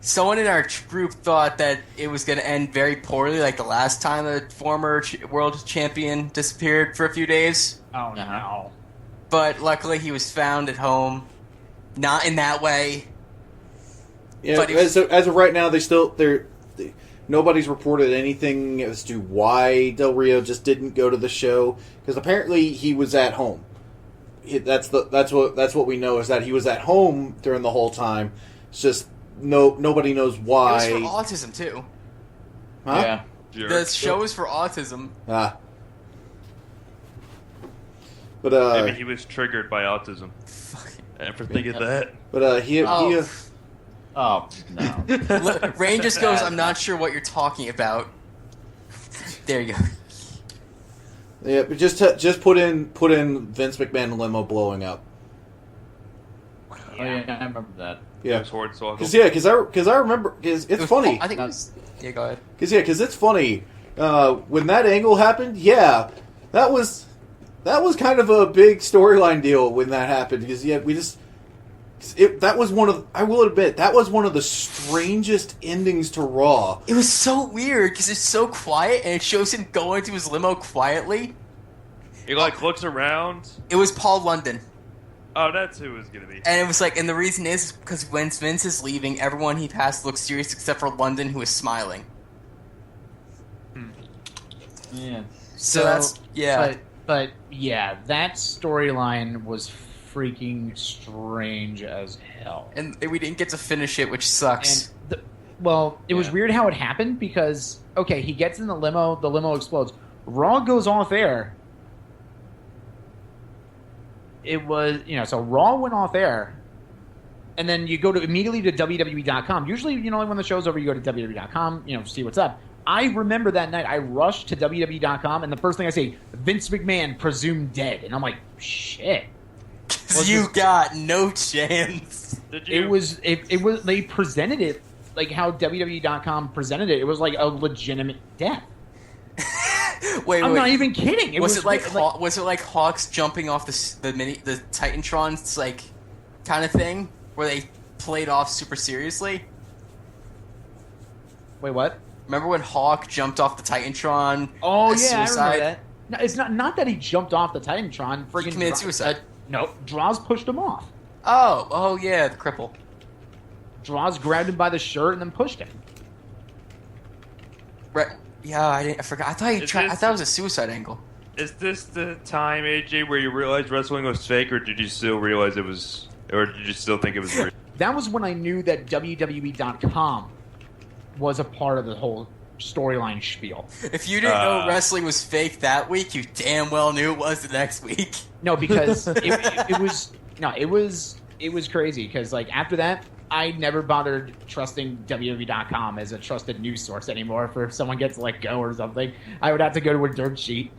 B: someone in our group thought that it was going to end very poorly, like the last time a former world champion disappeared for a few days.
D: Oh, no.
B: But luckily he was found at home. Not in that way.
A: Yeah,
B: But
A: as of right now, nobody's reported anything as to why Del Rio just didn't go to the show, because apparently he was at home. That's what we know, is that he was at home during the whole time. It's just nobody knows why.
B: It was for autism too.
A: Huh?
E: Yeah.
B: The show is for autism.
A: Ah. But
C: Maybe he was triggered by autism. Ever think of that?
A: But he
E: Oh no.
B: Rain just goes, I'm not sure what you're talking about. There you go.
A: yeah, but just put in Vince McMahon limo blowing up.
E: Oh yeah, I remember that.
A: Yeah,
C: Those Hornswoggle.
A: because I remember, because it's funny.
B: I think it was. Yeah, go ahead.
A: Because it's funny. When that angle happened, yeah, that was kind of a big storyline deal when that happened. Because that was one of, I will admit, that was one of the strangest endings to Raw.
B: It was so weird because it's so quiet and it shows him going to his limo quietly.
C: He like looks around.
B: It was Paul London.
C: Oh, that's who it was gonna be.
B: And it was like, and the reason is because when Vince is leaving, everyone he passed looks serious except for London, who is smiling.
E: Yeah.
B: So that's, yeah.
D: But yeah, that storyline was freaking strange as hell.
B: And we didn't get to finish it, which sucks.
D: And it was weird how it happened because, okay, he gets in the limo explodes. Raw goes off air. It was, so Raw went off air, and then you go immediately to WWE.com. Usually, when the show's over, you go to WWE.com, see what's up. I remember that night, I rushed to WWE.com, and the first thing I say, Vince McMahon presumed dead. And I'm like, shit.
B: You got no chance.
C: Did you?
D: It was, they presented it like how WWE.com presented it. It was like a legitimate death.
B: Wait,
D: I'm not even kidding.
B: Was it like Hawks jumping off the Titantron's like kind of thing where they played off super seriously?
D: Wait, what?
B: Remember when Hawk jumped off the Titantron?
D: Oh yeah,
B: suicide?
D: I remember that. No, it's not that he jumped off the Titantron.
B: He committed suicide.
D: No, Droz pushed him off.
B: Oh yeah, the cripple.
D: Droz grabbed him by the shirt and then pushed him.
B: Right. Yeah, I forgot. I thought I thought it was a suicide angle.
C: Is this the time, AJ, where you realized wrestling was fake, or did you still realize it was, or did you still think it was real?
D: That was when I knew that WWE.com was a part of the whole storyline spiel.
B: If you didn't know wrestling was fake that week, you damn well knew it was the next week.
D: No, because it was crazy. Because like after that, I never bothered trusting WWE.com as a trusted news source anymore. For if someone gets let go or something, I would have to go to a dirt sheet.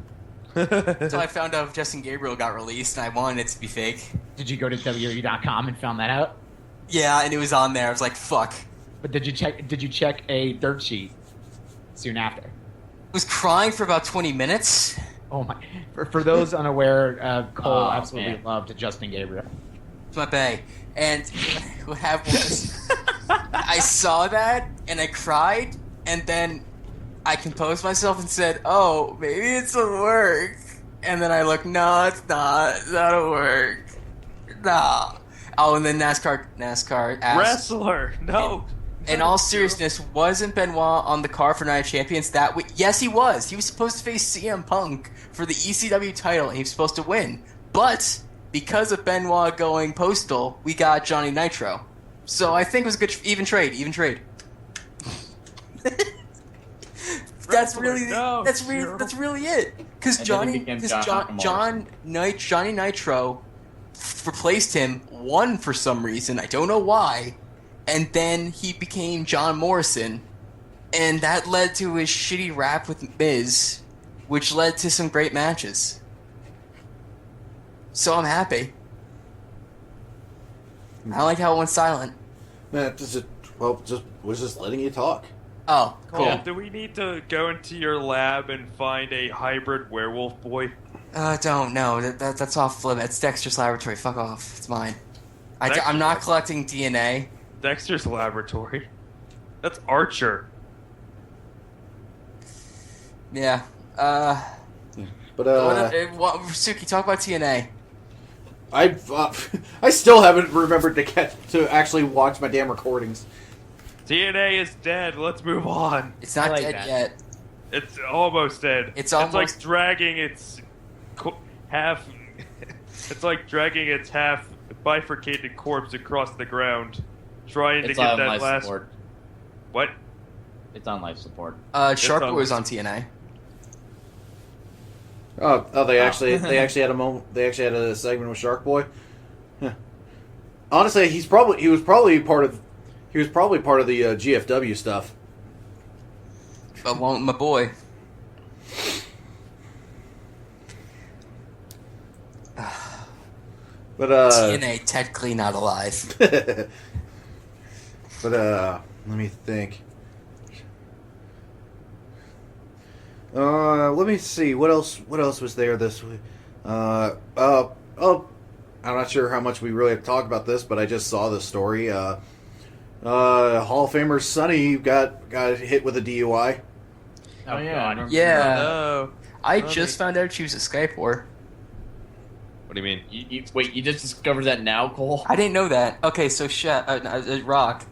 B: Until I found out Justin Gabriel got released, and I wanted it to be fake.
D: Did you go to WWE.com and found that out?
B: Yeah, and it was on there. I was like, "Fuck."
D: But did you check a dirt sheet soon after?
B: I was crying for about 20 minutes.
D: Oh my! For those unaware, Cole absolutely loved Justin Gabriel.
B: It's my bae. And what happened was, I saw that and I cried, and then I composed myself and said, "Oh, maybe it's a work." And then I looked, "No, it's not. It's not a work. Nah." Oh, and then NASCAR asked,
C: Wrestler, no.
B: In all seriousness, wasn't Benoit on the card for Night of Champions that week? Yes, he was. He was supposed to face CM Punk for the ECW title, and he was supposed to win. But because of Benoit going postal, we got Johnny Nitro. So I think it was a good even trade. That's really it. Because Johnny Nitro replaced him, won for some reason, I don't know why, and then he became John Morrison, and that led to his shitty rap with Miz, which led to some great matches. So I'm happy. I like how it went silent.
A: Man, we're just letting you talk.
B: Oh, cool.
C: Cole, do we need to go into your lab and find a hybrid werewolf boy?
B: Don't know. That's off limits. Dexter's Laboratory. Fuck off. It's mine.
C: Dexter's
B: I'm not collecting DNA.
C: Dexter's Laboratory? That's Archer.
B: Yeah.
A: But
B: Suki, talk about TNA.
A: I still haven't remembered to actually watch my damn recordings.
C: TNA is dead. Let's move on.
B: It's not
D: like
B: dead
D: that.
B: yet.
C: It's almost dead.
B: It's
C: like dragging its half. It's like dragging its half bifurcated corpse across the ground, trying to
E: It's
C: get
E: on
C: that
E: life
C: last.
E: support.
C: What?
E: It's on life support.
B: Shark Boy was on TNA.
A: Oh, they actually had a moment. They actually had a segment with Shark Boy. Huh. Honestly, he was probably part of the GFW stuff.
B: Along with my boy.
A: But
B: TNA technically not alive.
A: but let me think. Let me see what else was there this week. I'm not sure how much we really have to talk about this, but I just saw this story. Hall of Famer Sonny got hit with a DUI.
E: Oh yeah.
B: Yeah.
C: No.
B: I just found out she was a Skype whore.
C: What do you mean?
E: You just discovered that now, Cole?
B: I didn't know that. Okay, so Rock.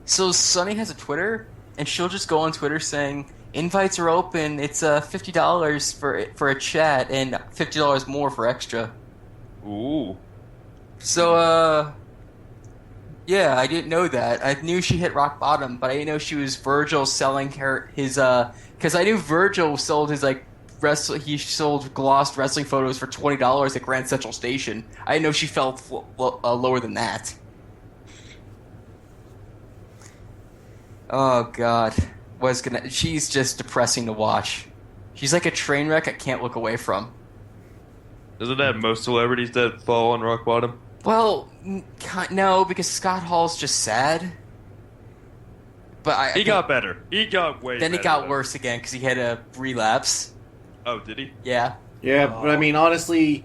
B: So Sunny has a Twitter, and she'll just go on Twitter saying, "Invites are open. It's $50 for a chat, and $50 more for extra."
C: Ooh.
B: So yeah, I didn't know that. I knew she hit rock bottom, but I didn't know she was Virgil selling his because I knew Virgil sold his he sold glossed wrestling photos for $20 at Grand Central Station. I didn't know she fell lower than that. Oh God, she's just depressing to watch. She's like a train wreck I can't look away from.
C: Isn't that most celebrities that fall on rock bottom?
B: Well, no, because Scott Hall's just sad. But
C: He got better. He got way
B: Then
C: better.
B: it got
C: though.
B: worse again because he had a relapse.
C: Oh, did he?
B: Yeah.
A: Yeah, but I mean, honestly,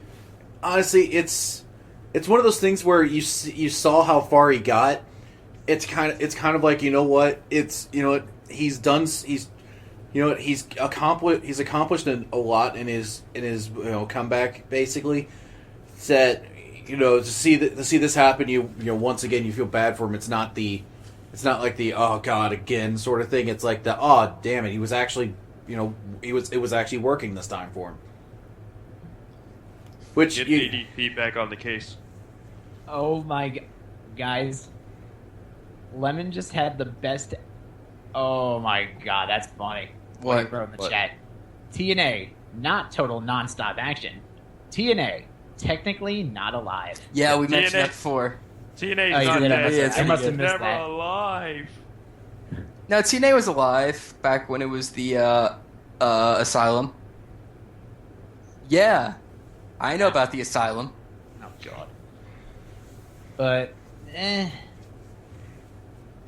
A: it's one of those things where you saw how far he got. It's kind of like, you know what? He's accomplished a lot in his comeback, basically. That to see this happen, once again you feel bad for him. It's not like the oh God again sort of thing. It's like the oh damn it, he was actually it was actually working this time for him. Which
C: Get ADP back on the case.
D: Oh my guys. Lemon just had the best. Oh my god, that's funny.
B: What?
D: He wrote in the
E: What?
D: chat. TNA, not total non-stop action. TNA, technically not alive.
B: Yeah, we
C: TNA
B: mentioned that before.
C: TNA's
D: Oh, you
C: not
D: did?
C: dead.
B: Yeah,
D: I must have
C: He's
D: missed
C: never
D: that.
C: alive.
B: No, TNA was alive back when it was the Asylum. Yeah, I know about the Asylum.
D: Oh god. But,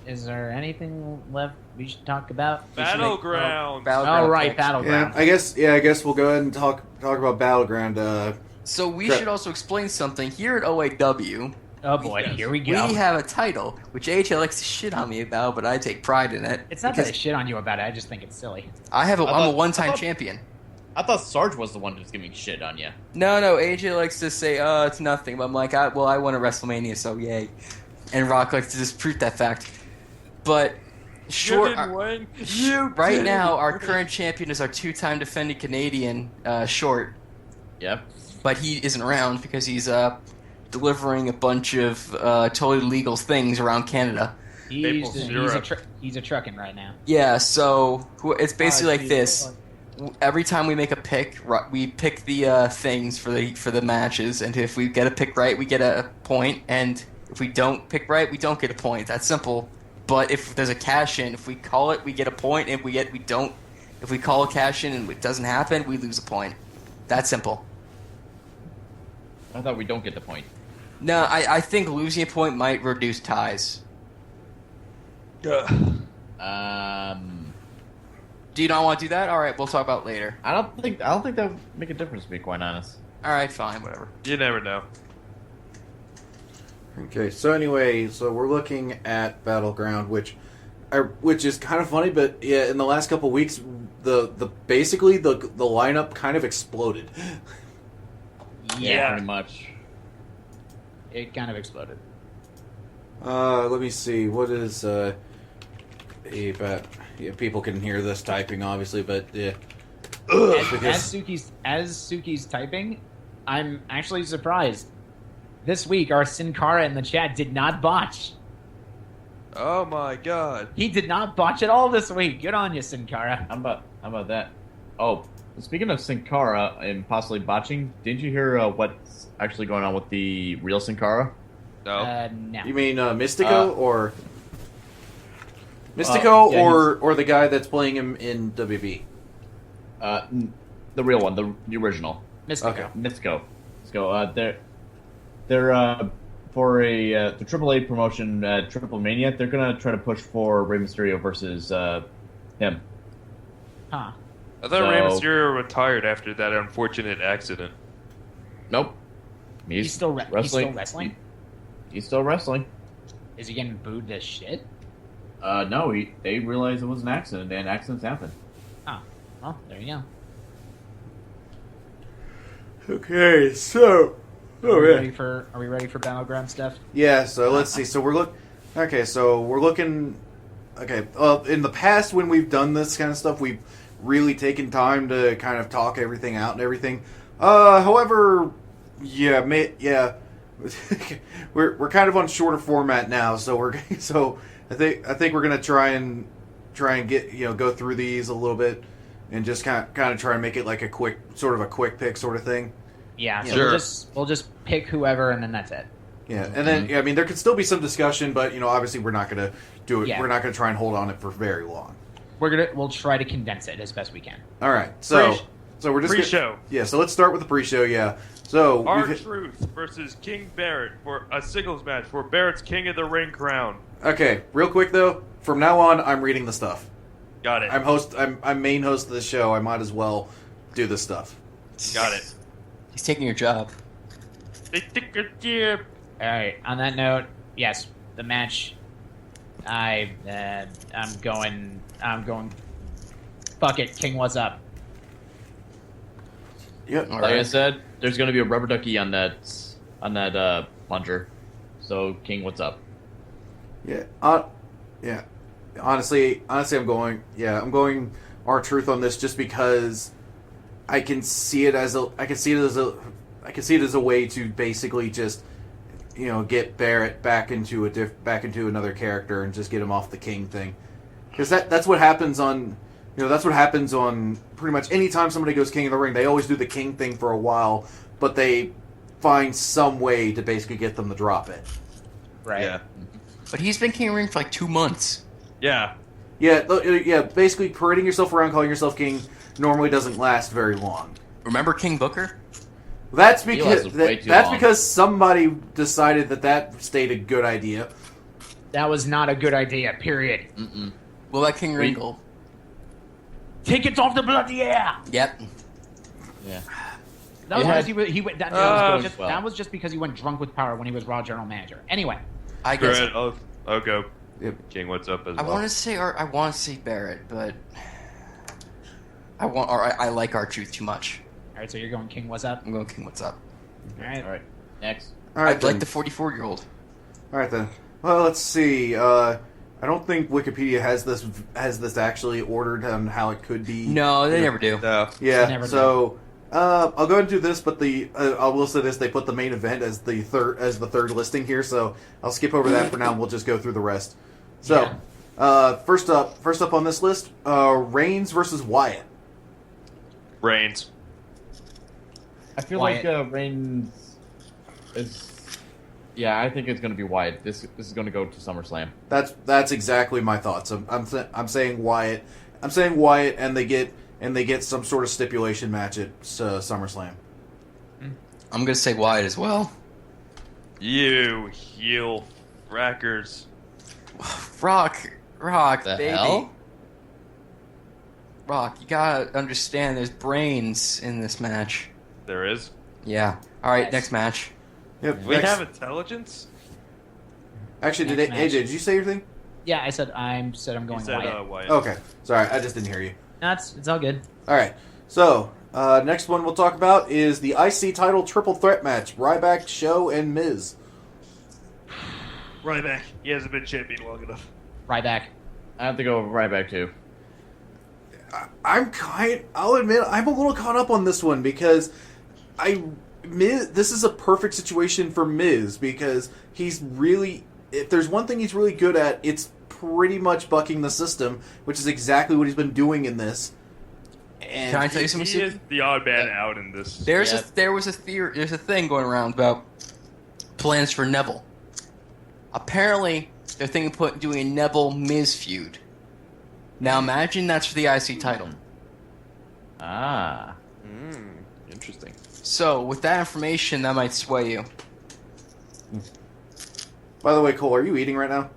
D: is there anything left we should talk about?
C: Battleground.
D: All right,
B: next.
D: Battleground.
A: I guess we'll go ahead and talk about Battleground.
B: So we
A: Crap.
B: should also explain something. Here at OAW,
D: Oh boy,
C: Yes.
D: here we go.
B: we have a title, which AJ likes to shit on me about, but I take pride in it.
D: It's not that I
B: because
D: shit on you about it, I just think it's silly.
B: I'm a
E: I
B: one-time
E: thought-
B: champion.
E: I thought Sarge was the one who was giving shit on you.
B: No, AJ likes to say, it's nothing. But I'm like, I won a WrestleMania, so yay. And Rock likes to dispute that fact. But short.
C: You didn't win.
B: Right now, our current champion is our 2-time defending Canadian, Short.
E: Yep.
B: But he isn't around because he's delivering a bunch of totally legal things around Canada.
C: Maple syrup.
D: He's a trucking right now.
B: Yeah, so it's basically like
D: geez.
B: this. Every time we make a pick, we pick the things for the matches, and if we get a pick right, we get a point, and if we don't pick right, we don't get a point. That's simple. But if there's a cash in, if we call it, we get a point, and if we call a cash in and it doesn't happen, we lose a point. That's simple.
E: I thought we don't get the point.
B: No, I think losing a point might reduce ties. Do you not want to do that? All right, we'll talk about it later.
E: I don't think that would make a difference, to be quite honest.
B: All right, fine, whatever.
C: You never know.
A: Okay, so anyway, we're looking at Battleground, which is kind of funny, but yeah, in the last couple of weeks, basically the lineup kind of exploded.
D: Yeah,
E: Pretty much.
D: it kind of exploded.
A: Let me see. What is people can hear this typing, obviously, but yeah.
D: As Suki's typing, I'm actually surprised. This week, our Sin Cara in the chat did not botch.
C: Oh my god.
D: He did not botch at all this week. Good on you, Sin Cara.
E: How about that? Oh, speaking of Sin Cara and possibly botching, didn't you hear what's actually going on with the real Sin Cara?
C: No.
D: No.
A: You mean Mystico or or the guy that's playing him in WB?
E: The real one, the original.
D: Mystico.
A: Okay.
E: Mystico. They're for the AAA promotion, Triple Mania. They're gonna try to push for Rey Mysterio versus him.
D: Huh.
C: I thought Rey Mysterio retired after that unfortunate accident.
E: Nope.
D: He's still wrestling.
E: He's still wrestling.
D: Is he getting booed to shit?
E: No. They realized it was an accident, and accidents happen.
D: Oh, well, there you go.
A: Okay, so
D: Are we ready for Battleground stuff?
A: yeah. So let's see. So we're looking. Okay. In the past, when we've done this kind of stuff, we've really taken time to kind of talk everything out and everything. However, we're kind of on shorter format now, so I think we're gonna try and get go through these a little bit and just kind of try and make it like a quick pick sort of thing.
D: Yeah, so
C: Sure.
D: we'll just pick whoever, and then that's it.
A: Yeah, and then I mean there could still be some discussion, but obviously we're not gonna do it.
D: Yeah.
A: We're not gonna try and hold on it for very long.
D: We'll try to condense it as best we can.
A: All right, so we're just
C: Pre-show.
A: Yeah, so let's start with the pre-show. Yeah, so
C: R-Truth versus King Barrett for a singles match for Barrett's King of the Ring crown.
A: Okay, real quick though, from now on, I'm reading the stuff.
C: Got it.
A: I'm main host of the show. I might as well do this stuff.
C: Got it.
B: He's taking your job.
C: They think you're dear.
D: All right. On that note, yes, the match. I'm going. Fuck it, King. What's up?
A: Yep.
B: All
E: Like I
B: right.
E: said, there's gonna be a rubber ducky on that plunger. So King, what's up?
A: Yeah. Yeah. Honestly, I'm going R-Truth on this just because I can see it as a way to basically just get Barrett back into another character and just get him off the King thing, because that's what happens on pretty much any time somebody goes King of the Ring. They always do the King thing for a while, but they find some way to basically get them to drop it.
D: Right.
C: Yeah.
B: But he's been King of the Ring for like 2 months.
C: Yeah.
A: Yeah. Basically, parading yourself around, calling yourself King, normally doesn't last very long.
B: Remember King Booker?
A: That's
E: He
A: because
E: lasted way too
A: that's
E: long.
A: because somebody decided that stayed a good idea.
D: That was not a good idea. Period.
E: Mm-mm.
B: What about King Wrinkle?
D: Take it off the bloody air.
B: Yep.
E: Yeah.
D: That was
E: It
D: because
E: had-
D: he went.
C: Uh,
D: That was just because he went drunk with power when he was Raw general manager. Anyway,
B: I guess
C: Great. I'll go.
A: Yep.
C: King, what's up as
B: I
C: well?
B: want to say Barrett, but I like R-Truth too much.
D: all right. So you're going King. What's up?
B: I'm going King. What's up?
D: All right.
E: All right. Next.
A: All right,
B: I'd like
A: then.
B: the 44-year-old.
A: All right then. Well, let's see. I don't think Wikipedia has this actually ordered on how it could be.
B: No, they never do.
C: No.
A: Yeah.
D: Never
A: So I'll go ahead and do this, but I will say this: they put the main event as the third listing here, so I'll skip over that for now. And we'll just go through the rest. So first up on this list, Reigns versus Wyatt.
C: Reigns.
E: I feel
D: Wyatt.
E: like Reigns is. Yeah, I think it's going to be Wyatt. This is going to go to SummerSlam.
A: That's exactly my thoughts. I'm saying Wyatt. I'm saying Wyatt, and they get some sort of stipulation match at SummerSlam.
B: I'm gonna say Wyatt as well.
C: You heel frackers.
B: Rock,
E: The
B: baby.
E: hell?
B: Rock, you gotta understand. There's brains in this match.
C: There is.
B: Yeah. All right,
D: Yes.
B: next match.
A: Yep.
C: We
A: next-
C: have intelligence.
A: Actually,
D: Next
A: AJ,
D: match.
A: did you say your thing?
D: Yeah, I said I'm
C: You
D: going
C: said
D: Wyatt.
C: Wyatt.
A: Okay. Sorry, I just didn't hear you.
D: No, it's all good.
A: All right. So next one we'll talk about is the IC title triple threat match: Ryback, Show, and Miz.
C: Ryback. He hasn't been champion long enough.
D: Ryback.
E: I have to go right back too.
A: I'll admit, I'm a little caught up on this one because this is a perfect situation for Miz because he's really, if there's one thing he's really good at, it's pretty much bucking the system, which is exactly what he's been doing in this. And
B: Can I tell you
C: He
B: something?
C: is the odd man out in this.
B: There's
E: Yeah.
B: there's a thing going around about plans for Neville. Apparently, they're thinking of doing a Neville Miz feud. Now imagine that's for the IC title.
E: Ah.
C: Interesting.
B: So with that information, that might sway you.
A: By the way, Cole, are you eating right now?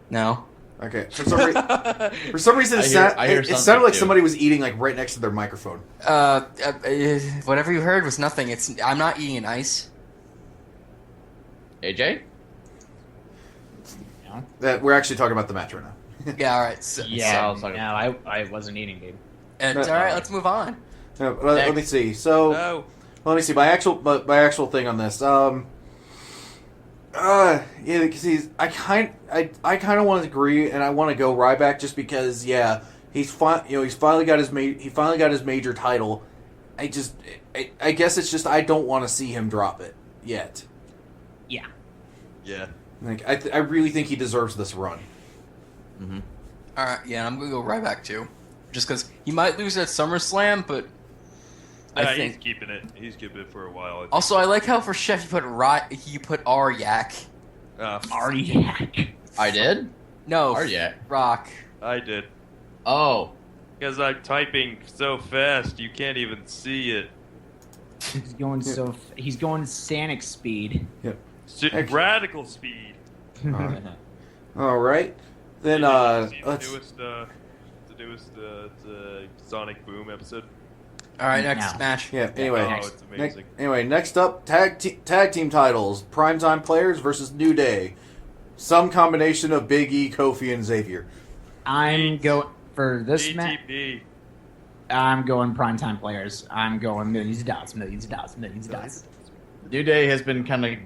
B: No.
A: Okay. For some reason,
E: I hear
A: it sounded
E: something,
A: like
E: too.
A: somebody was eating like right next to their microphone.
B: Whatever you heard was nothing. I'm not eating an ice.
E: AJ?
A: That we're actually talking about the match right now.
B: Yeah. All right. So,
E: Yeah.
D: Yeah, no, I wasn't eating, dude.
B: all right. Let's move on.
A: Let me see. So.
C: No.
A: Let me see my actual thing on this. Yeah, because I kind of want to agree, and I want to go Ryback just because he's finally got his major title. I guess it's just I don't want to see him drop it yet.
D: Yeah.
C: Yeah.
A: Like I really think he deserves this run.
E: Mm-hmm.
B: All right. Yeah. I'm gonna go right back too, just because he might lose at SummerSlam, but I
C: He's
B: think.
C: keeping it. He's keeping it for a while. I think.
B: Also, I like how for Chef you put Aryak.
D: Aryak.
E: I did?
B: No.
E: Aryak.
B: Rock.
C: I did.
E: Oh.
C: Because I'm typing so fast, you can't even see it.
D: He's going he's going Sonic speed.
C: Radical speed.
A: All right, then
C: Did you see
A: let's.
C: the newest Sonic Boom episode.
B: All right. Next
D: No.
B: match.
A: Yeah. Anyway,
C: Oh, it's amazing.
A: Next up, tag team titles: Primetime Players versus New Day. Some combination of Big E, Kofi, and Xavier.
D: I'm going for this match.
C: GTP.
D: I'm going primetime players. I'm going millions of dollars.
E: New Day has been kind of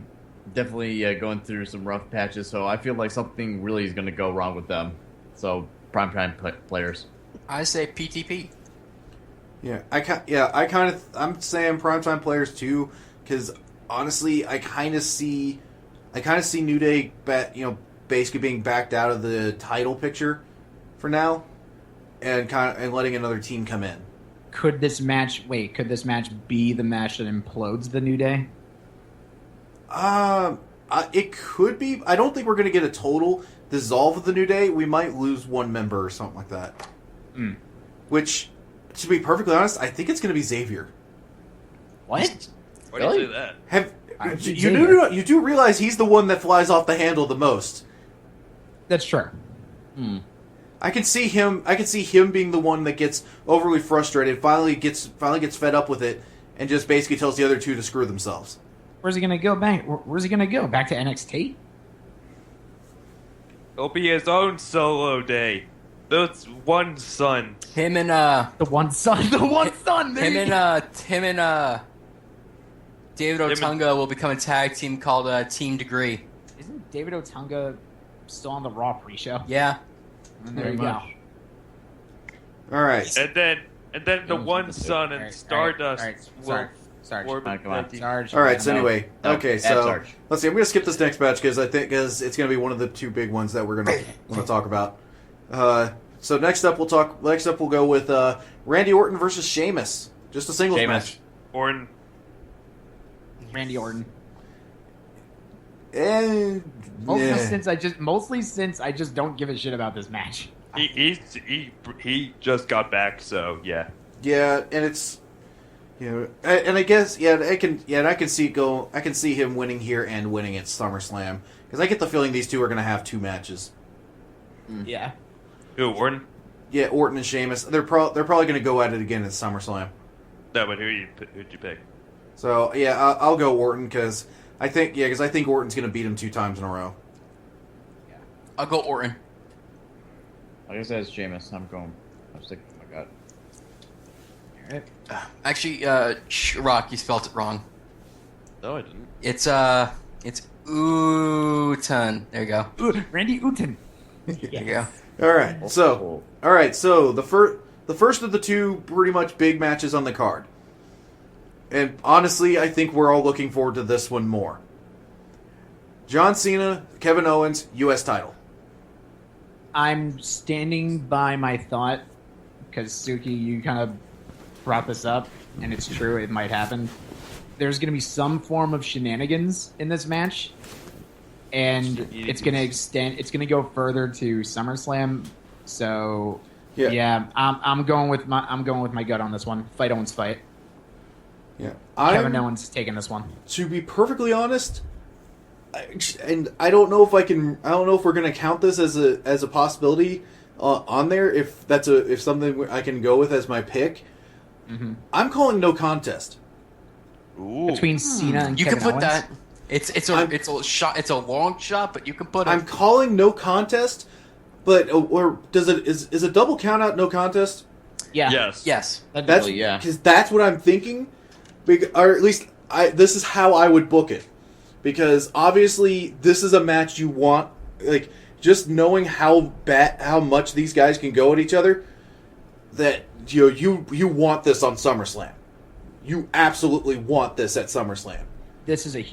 E: definitely going through some rough patches, so I feel like something really is going to go wrong with them. So, primetime players.
B: I say PTP.
A: Yeah, I'm saying Primetime Players too, because honestly, I kind of see New Day, basically being backed out of the title picture for now, and letting another team come in.
D: Could this match be the match that implodes the New Day?
A: It could be. I don't think we're going to get a total dissolve of the New Day. We might lose one member or something like that. Which, to be perfectly honest, I think it's going to be Xavier.
D: What?
C: Why do you say that?
A: You do realize he's the one that flies off the handle the most.
D: That's true.
A: I can see him being the one that gets overly frustrated, finally gets fed up with it, and just basically tells the other two to screw themselves.
D: Where's he gonna go back? Where's he gonna go? Back to NXT?
C: It'll be his own solo day. That's one son.
B: Him and
D: The one son. The one son. There you go.
B: him and David
C: Him and-
B: Otunga will become a tag team called Team Degree.
D: Isn't David Otunga still on the Raw pre-show.
B: Yeah.
D: And there you go.
A: All right.
C: And then the one son and Stardust will.
D: Sarge.
E: Come on.
D: Sarge.
A: All right. So
E: No.
A: anyway,
E: No,
A: okay.
E: add
A: So
E: Sarge.
A: let's see. I'm going to skip this next match because it's going to be one of the two big ones that we're going to talk about. So next up we'll go with Randy Orton versus Sheamus. Just a singles
E: Sheamus.
A: match.
C: Orton.
D: Randy Orton.
A: And
D: Mostly since I just don't give a shit about this match.
C: He just got back, so yeah.
A: yeah, and it's and I guess I can see him winning here and winning at SummerSlam because I get the feeling these two are going to have two matches.
D: Yeah.
C: Who, Orton?
A: Yeah, Orton and Sheamus. They're probably going to go at it again at SummerSlam.
C: No, but who'd you pick?
A: So yeah, I'll go Orton because I think Orton's going to beat him 2 times in a row.
B: I'll go Orton.
E: Like I said, it's Sheamus. I'm sticking with my gut.
D: All right.
B: Actually, Rock, you spelled it wrong.
C: No, I didn't.
B: It's Uton. There you go.
D: Ooh, Randy Orton.
B: There you go.
A: All right, so the first of the two pretty much big matches on the card, and honestly, I think we're all looking forward to this one more. John Cena, Kevin Owens, U.S. title.
D: I'm standing by my thought because Suki, you kind of brought this up, and it's true. It might happen. There's going to be some form of shenanigans in this match, and it's going to extend. It's going to go further to SummerSlam. So yeah, I'm going with my gut on this one. Fight Owens fight.
A: Yeah,
D: Kevin Owens taking this one.
A: To be perfectly honest, I don't know if we're going to count this as a possibility on there. If something I can go with as my pick, I'm calling no contest.
C: Ooh.
D: Between Cena and
B: You
D: Kevin
B: can put
D: Owens.
B: that. It's a shot. It's a long shot, but you can put.
A: I'm calling no contest, but or is a double count out no contest?
D: Yeah.
C: Yes.
B: Yes.
A: That's
E: yeah.
A: because that's what I'm thinking, or at least this is how I would book it. Because obviously this is a match you want, like just knowing how much these guys can go at each other. That you want this on SummerSlam. You absolutely want this at SummerSlam.
D: This is it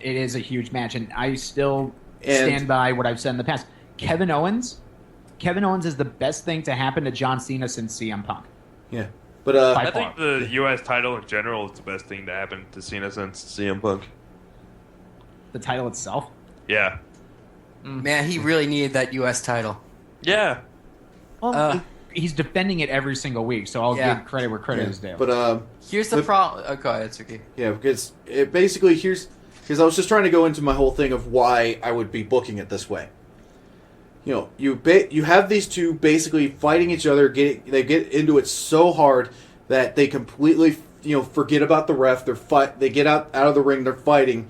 D: is a huge match, and I still stand by what I've said in the past. Kevin Owens is the best thing to happen to John Cena since CM Punk.
A: Yeah, but
C: I think the U.S. title in general is the best thing to happen to Cena since CM Punk.
D: The title itself.
C: Yeah.
B: Man, he really needed that U.S. title.
C: Yeah.
D: Well, he's defending it every single week, so I'll give credit where credit is due.
A: But
B: Here's the problem. Oh, go ahead, it's okay.
A: yeah, because it basically because I was just trying to go into my whole thing of why I would be booking it this way. You have these two basically fighting each other. They get into it so hard that they completely forget about the ref. They get out of the ring. They're fighting,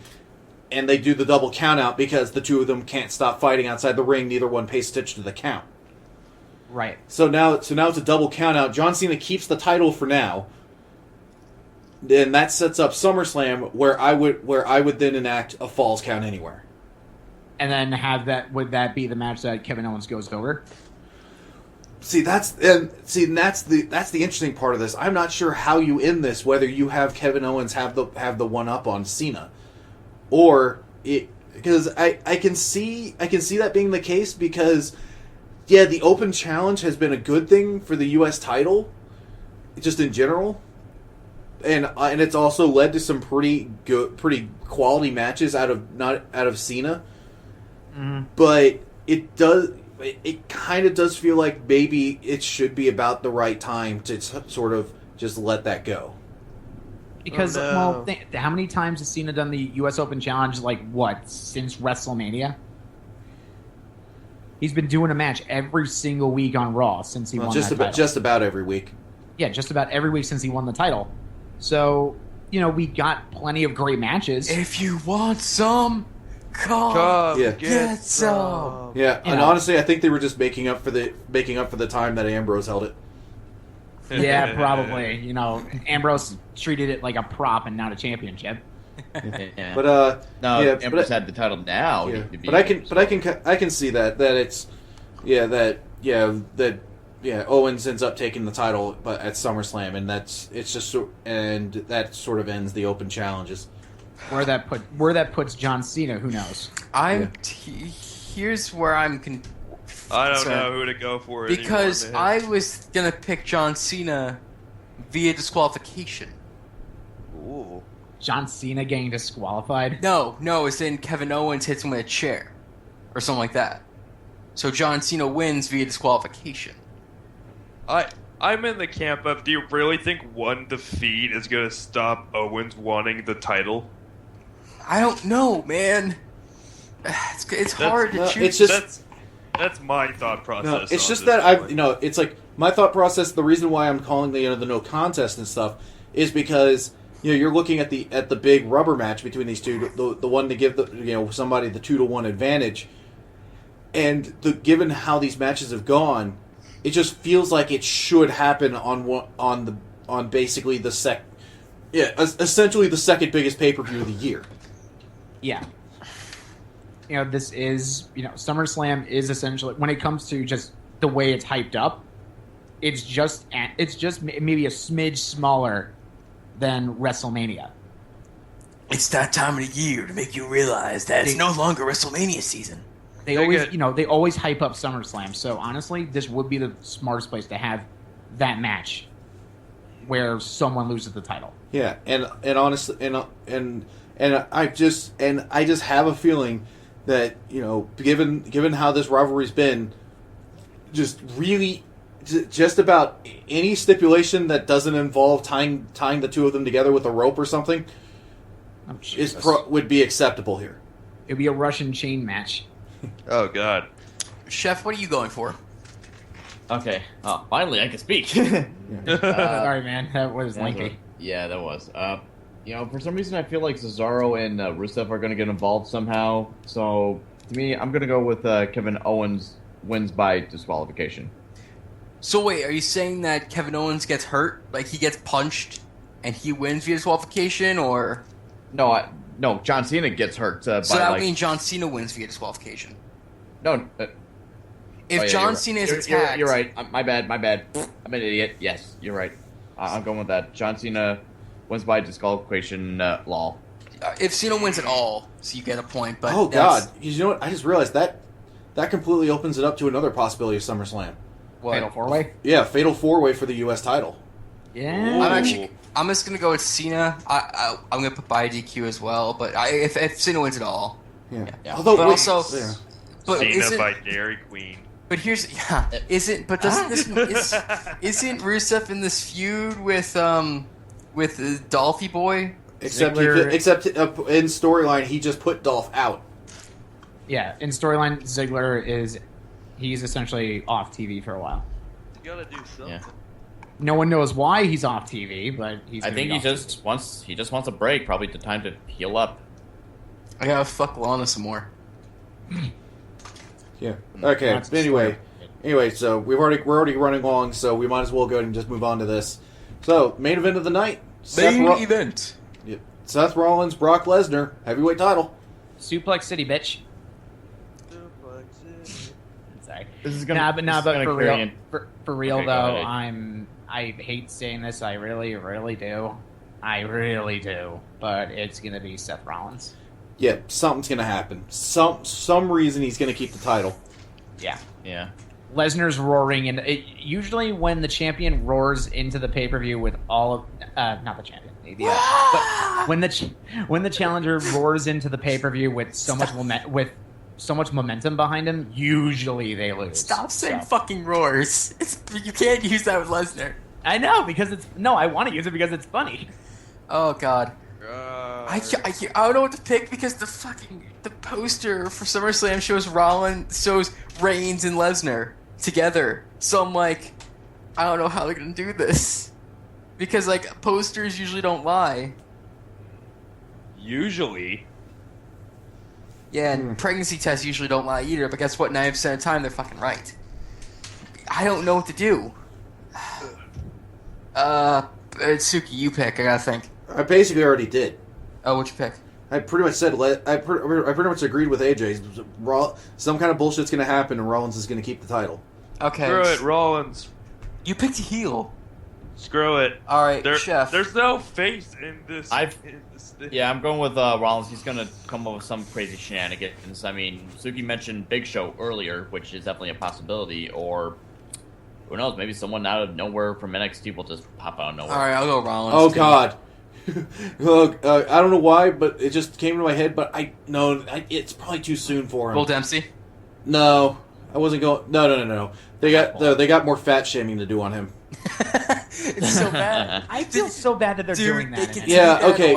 A: and they do the double count out because the two of them can't stop fighting outside the ring. Neither one pays attention to the count.
D: Right.
A: So now it's a double count out. John Cena keeps the title for now. Then that sets up SummerSlam where I would then enact a Falls Count Anywhere.
D: And then would that be the match that Kevin Owens goes over?
A: That's the interesting part of this. I'm not sure how you end this, whether you have Kevin Owens have the one up on Cena, or because I can see that being the case because the open challenge has been a good thing for the U.S. title, just in general, and it's also led to some pretty quality matches out of Cena. But it kind of does feel like maybe it should be about the right time to sort of just let that go.
D: Because, how many times has Cena done the U.S. Open Challenge, since WrestleMania? He's been doing a match every single week on Raw since he won that title.
A: Just about every week.
D: Yeah, just about every week since he won the title. So, we got plenty of great matches.
B: If you want some, come get some.
A: Yeah, and honestly, I think they were just making up for the time that Ambrose held it.
D: Yeah, probably. Ambrose treated it like a prop and not a championship.
E: Yeah.
A: But
E: no,
A: yeah,
E: Empress had the title now.
A: yeah.
E: he'd be-
A: But I can see that it's Owens ends up taking the title, but at SummerSlam, and that sort of ends the open challenges.
D: Where that puts John Cena, who knows?
B: Here's where I'm
C: I don't know who to go for
B: because
C: anymore, man.
B: I was gonna pick John Cena via disqualification.
C: Ooh.
D: John Cena getting disqualified?
B: No, it's in Kevin Owens hits him with a chair or something like that. So John Cena wins via disqualification.
C: I'm in the camp of, do you really think one defeat is going to stop Owens wanting the title?
B: I don't know, man. It's hard to choose.
A: It's just
C: that's my thought process.
A: no, it's
C: on
A: just
C: this
A: that
C: one.
A: it's like my thought process. The reason why I'm calling the no contest and stuff is because you're looking at the big rubber match between these two, the one to give somebody the 2-1 advantage, and given how these matches have gone, it just feels like it should happen on basically essentially the second biggest pay-per-view of the year.
D: Yeah. This is, SummerSlam is essentially, when it comes to just the way it's hyped up, it's just maybe a smidge smaller than WrestleMania.
B: It's that time of the year to make you realize that it's no longer WrestleMania season.
D: They always hype up SummerSlam. So honestly, this would be the smartest place to have that match where someone loses the title.
A: Yeah, and honestly, and I just have a feeling that given how this rivalry's been, just about any stipulation that doesn't involve tying the two of them together with a rope or something would be acceptable here.
D: It'd be a Russian chain match.
C: Oh, God.
B: Chef, what are you going for?
E: Okay. Oh, finally, I can speak.
D: Sorry, man. That was lengthy.
E: Yeah, that was. For some reason, I feel like Cesaro and Rusev are going to get involved somehow. So, to me, I'm going to go with Kevin Owens wins by disqualification.
B: So wait, are you saying that Kevin Owens gets hurt? Like he gets punched and he wins via disqualification, or...
E: No, John Cena gets hurt.
B: So that would mean John Cena wins via disqualification.
E: No.
B: If John Cena is attacked...
E: You're right. My bad. I'm an idiot. Yes, you're right. I'm going with that. John Cena wins by disqualification law.
B: If Cena wins at all, so you get a point. But
A: God. You know what? I just realized that completely opens it up to another possibility of SummerSlam.
B: What?
D: Fatal 4-way?
A: Yeah, Fatal 4-way for the U.S. title.
D: Yeah.
B: I'm just gonna go with Cena. I'm gonna put by DQ as well. But if Cena wins at all,
A: yeah.
B: Although, but also,
A: yeah.
B: but
C: Cena by Dairy Queen.
B: But isn't Rusev in this feud with Dolphy Boy?
A: Except in storyline, he just put Dolph out.
D: Yeah, in storyline, Ziggler he's essentially off TV for a while.
C: You gotta do something.
E: Yeah.
D: No one knows why he's off TV, but he's.
E: I think he just wants a break, probably the time to heal up.
B: I gotta fuck Lana some more.
A: Yeah. Okay. Anyway, so we're already running long, so we might as well go ahead and just move on to this. So, main event of the night.
B: Event.
A: Yeah, Seth Rollins, Brock Lesnar, heavyweight title.
D: Suplex City, bitch. Sorry.
E: This is gonna.
D: But for real
E: Okay, go
D: though,
E: ahead.
D: I hate saying this. I really, really do. I really do. But it's gonna be Seth Rollins.
A: Yeah, something's gonna happen. Some reason he's gonna keep the title.
D: Yeah.
E: Yeah.
D: Lesnar's roaring, and usually when the champion roars into the pay-per-view with all of not the champion, but when the challenger roars into the pay-per-view with so much momentum behind him, usually they lose.
B: Stop saying fucking roars. You can't use that with Lesnar.
D: I know because I want to use it because it's funny.
B: Oh God. I don't know what to pick because the poster for SummerSlam shows Reigns and Lesnar together. So I'm like, I don't know how they're gonna do this because posters usually don't lie.
C: Usually.
B: Yeah, and pregnancy tests usually don't lie either. But guess what? 90% of the time they're fucking right. I don't know what to do. Suki, you pick. I gotta think.
A: I basically already did.
B: Oh, what'd you pick?
A: I pretty much said I pretty much agreed with AJ. Some kind of bullshit's going to happen, and Rollins is going to keep the title.
B: Okay.
C: Screw it, Rollins.
B: You picked a heel.
C: Screw it.
B: All right, Chef.
C: There's no face in this.
E: Yeah, I'm going with Rollins. He's going to come up with some crazy shenanigans. I mean, Suki mentioned Big Show earlier, which is definitely a possibility, or who knows, maybe someone out of nowhere from NXT will just pop out of nowhere.
B: All right, I'll go Rollins.
A: Oh, God. Look, I don't know why, but it just came to my head, but it's probably too soon for him.
B: Bull Dempsey?
A: No, I wasn't going... No. They got more fat shaming to do on him.
B: It's so bad.
D: I feel so bad that they're doing that.
A: Yeah, okay,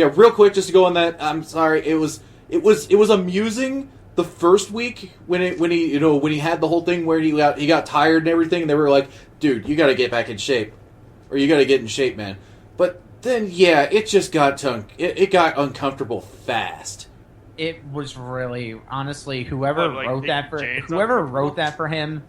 A: real quick, just to go on that. I'm sorry. It was amusing the first week when he had the whole thing where he got tired and everything, and they were like, "Dude, you got to get back in shape, or you got to get in shape, man." But then, yeah, it just got uncomfortable fast.
D: It was really, honestly, whoever
C: Like
D: wrote that for him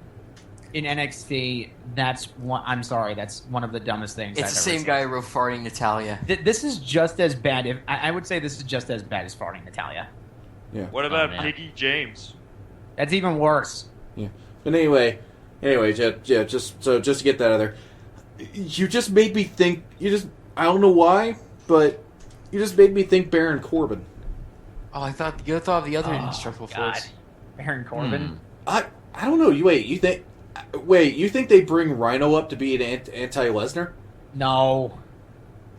D: in NXT, that's one. I'm sorry, that's one of the dumbest things.
B: It's the same guy who wrote farting Natalia.
D: This is just as bad. I would say this is just as bad as farting Natalia.
A: Yeah.
C: What about Piggy James?
D: That's even worse.
A: Yeah. But anyway, just to get that out there, you just made me think. I don't know why, but you just made me think Baron Corbin.
B: Oh, I thought of the other indestructible force.
D: Baron Corbin.
A: I don't know. You think they bring Rhino up to be an anti-Lesnar?
D: No.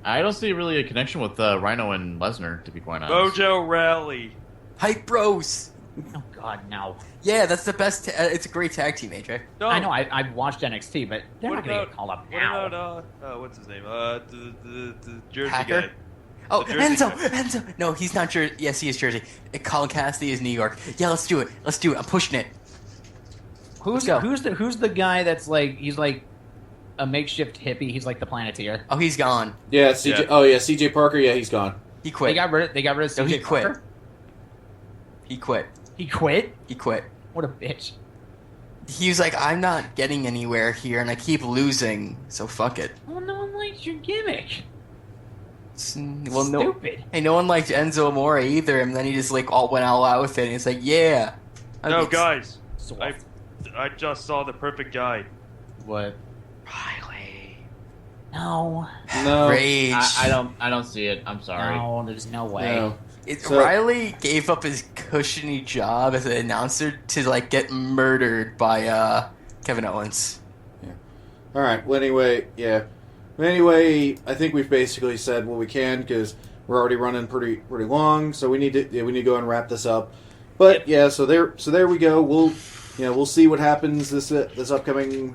E: I don't see really a connection with Rhino and Lesnar, to be quite honest.
C: Mojo Rally.
B: Hype Bros.
D: Oh God, no.
B: Yeah, that's the best. It's a great tag team, AJ.
C: No.
D: I know. I've watched NXT, but they're
C: What
D: not going to
C: about-
D: get called up
C: What
D: now.
C: about what's his name? The Jersey
B: Hacker?
C: guy.
B: Oh,
C: The Jersey
B: Enzo. No, he's not Jersey. Yes, he is Jersey. Colin Cassidy is New York. Yeah, let's do it. I'm pushing it.
D: Who's the guy that's like he's like a makeshift hippie? He's like the Planeteer.
B: Oh, he's gone.
A: Yeah, CJ.
C: Yeah.
A: Oh yeah, CJ Parker. Yeah, he's gone.
B: He quit.
D: They got rid of CJ
B: No, he quit.
D: Parker?
B: He quit.
D: He quit?
B: He quit.
D: What a bitch.
B: He was like, I'm not getting anywhere here, and I keep losing, so fuck it.
D: Well, no one likes your gimmick.
B: Well, no.
D: Stupid.
B: Hey, no one liked Enzo Amore either, and then he just went all out with it, and he's like, yeah.
C: No, guys.
D: Soft.
C: I just saw the perfect guy.
D: What?
B: Riley.
D: No.
A: No.
B: Rage.
E: I don't see it. I'm sorry.
D: No, there's no way.
A: No.
B: So, Riley gave up his cushiony job as an announcer to get murdered by Kevin Owens.
A: All right. Well, anyway, yeah. Anyway, I think we've basically said what we can because we're already running pretty long. So we need to go and wrap this up. But yeah, so there we go. We'll see what happens this upcoming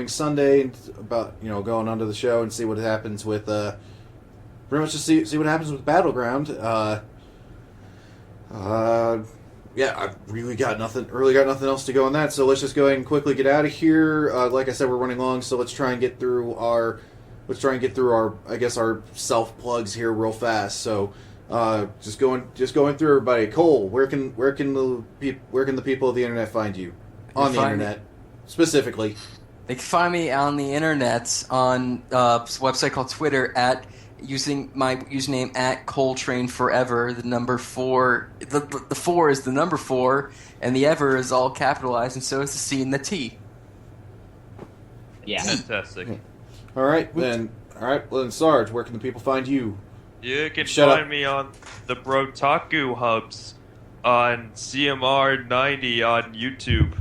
A: Sunday and about going onto the show and see what happens with pretty much just see what happens with Battleground. Yeah, I've really got nothing else to go on that. So let's just go ahead and quickly get out of here. Like I said, we're running long, so let's try and get through our I guess our self plugs here real fast. So just going through everybody. Cole, where can the people of the internet find you on the internet specifically?
B: They can find me on the internet on a website called Twitter using my username @ColeTrainForever. The number 4, the 4 is the number 4, and the ever is all capitalized, and so is the C and the T.
D: Yeah.
C: Fantastic.
A: All right, then, Sarge, where can the people find you?
C: You can
A: Shut
C: find
A: up.
C: me on the Brotaku hubs on CMR90 on YouTube.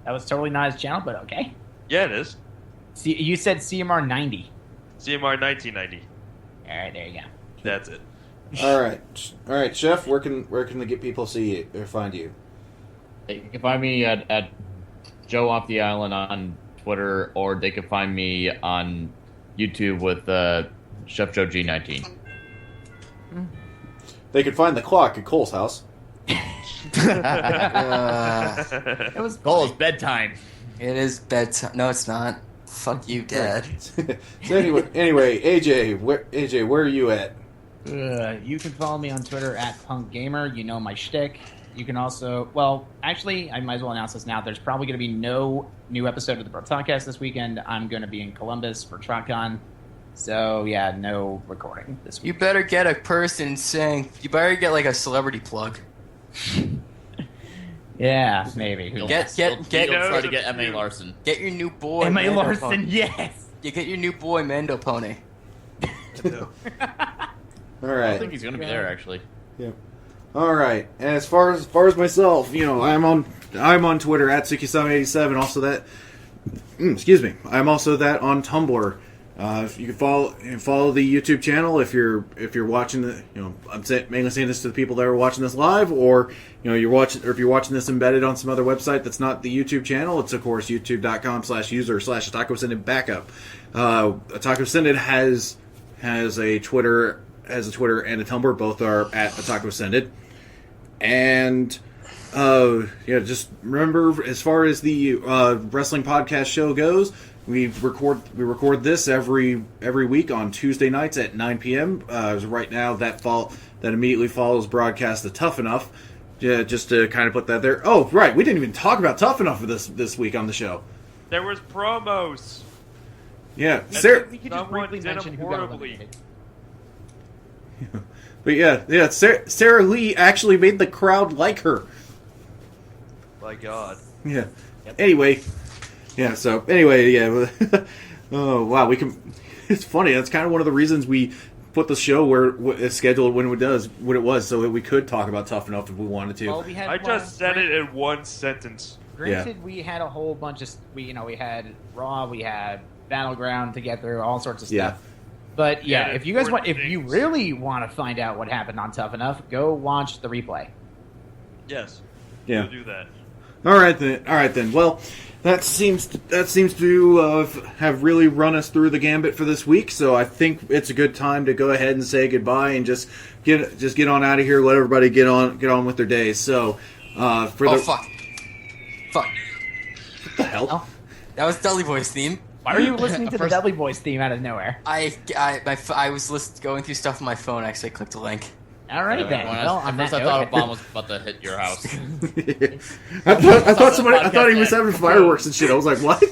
D: That was totally not his channel, but okay.
C: Yeah, it is.
D: See, you said CMR 90.
C: CMR 1990.
D: All right, there you go.
C: That's it.
A: All right, Chef, where can the people see you or find you?
E: You can find me at Joe Off the Island on Twitter, or they can find me on YouTube with Chef Joe G19.
A: They can find the clock at Cole's house.
D: It was
E: Cole, it's bedtime.
B: It is bedtime. No, it's not. Fuck you, Dad.
A: So anyway, AJ, where are you at?
D: You can follow me on Twitter @punkgamer. You know my shtick. You can also, actually, I might as well announce this now. There's probably going to be no new episode of the Broadcast this weekend. I'm going to be in Columbus for TrotCon. So yeah, no recording this week.
B: You better get a person saying. You better get like a celebrity plug.
D: Yeah, maybe.
E: He'll
B: Get-
E: try to get M.A. Larson.
B: Get your new boy.
D: Am I
B: Mando
D: Larson?
B: Pony.
D: Yes.
B: You get your new boy Mando Pony.
A: All
E: I don't
A: right.
E: think he's going to be there, actually.
A: Yeah. All right. And as far as myself, I'm on Twitter at Suki87. Also that. Excuse me. I'm also that on Tumblr. You can follow the YouTube channel if you're watching the. I'm mainly saying this to the people that are watching this live, or you're watching, or if you're watching this embedded on some other website that's not the YouTube channel. It's of course youtube.com/user/Otaku Backup. Otaku Ascended has a Twitter and a Tumblr. Both are at Otaku Ascended. And just remember, as far as the wrestling podcast show goes, we record this every week on Tuesday nights at 9 p.m. Right now, that immediately follows broadcast of Tough Enough. Just to kind of put that there. Oh, right, we didn't even talk about Tough Enough this week on the show.
C: There was promos.
A: Yeah,
C: And
A: Sarah.
D: We could just
C: someone
D: briefly
C: did
D: mention
C: them
D: who got
C: horribly.
D: eliminated.
A: But yeah, Sarah Lee actually made the crowd like her.
C: My God.
A: Yeah. Anyway. Yeah. So anyway, yeah. Oh wow, we can. It's funny. That's kind of one of the reasons we put the show where it's scheduled when it was, so that we could talk about Tough Enough if we wanted to.
D: Well, we had
C: I just said it in one sentence.
D: Granted, we had a whole bunch of we had Raw, we had Battleground to get through, all sorts of stuff.
A: Yeah.
D: But yeah,
C: Yeah,
D: if you guys want, if
C: important
D: you
C: things.
D: really want to find out what happened on Tough Enough, go watch the replay.
C: Yes.
A: Yeah.
C: We'll do that.
A: All right then. Well, that seems to have really run us through the gambit for this week. So I think it's a good time to go ahead and say goodbye and just get on out of here. Let everybody get on with their days. So fuck.
B: Fuck.
A: What the hell?
D: Oh.
B: That was Dudley Boy's theme.
D: Why are you listening to the
E: First-
D: Dudley Boys theme out of nowhere?
B: I was going through stuff on my phone. I actually clicked a link.
D: Alrighty then. Well, on
E: At
D: that
E: first, I
D: note,
E: thought a bomb was about to hit your house.
A: I thought he was having fireworks and shit. I was like, what?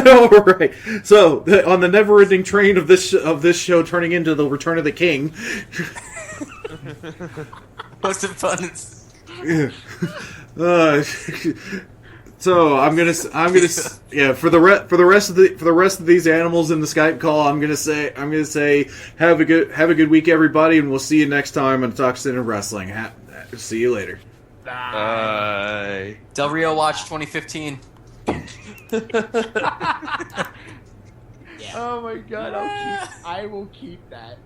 A: All right. So on the never-ending train of this show turning into the Return of the King.
B: What's the fun?
A: So I'm gonna yeah, for the rest of these animals in the Skype call, I'm gonna say have a good week, everybody, and we'll see you next time on Talk Center Wrestling. See you later.
C: Bye.
B: Del Rio Watch 2015.
D: Oh my god, I will keep that.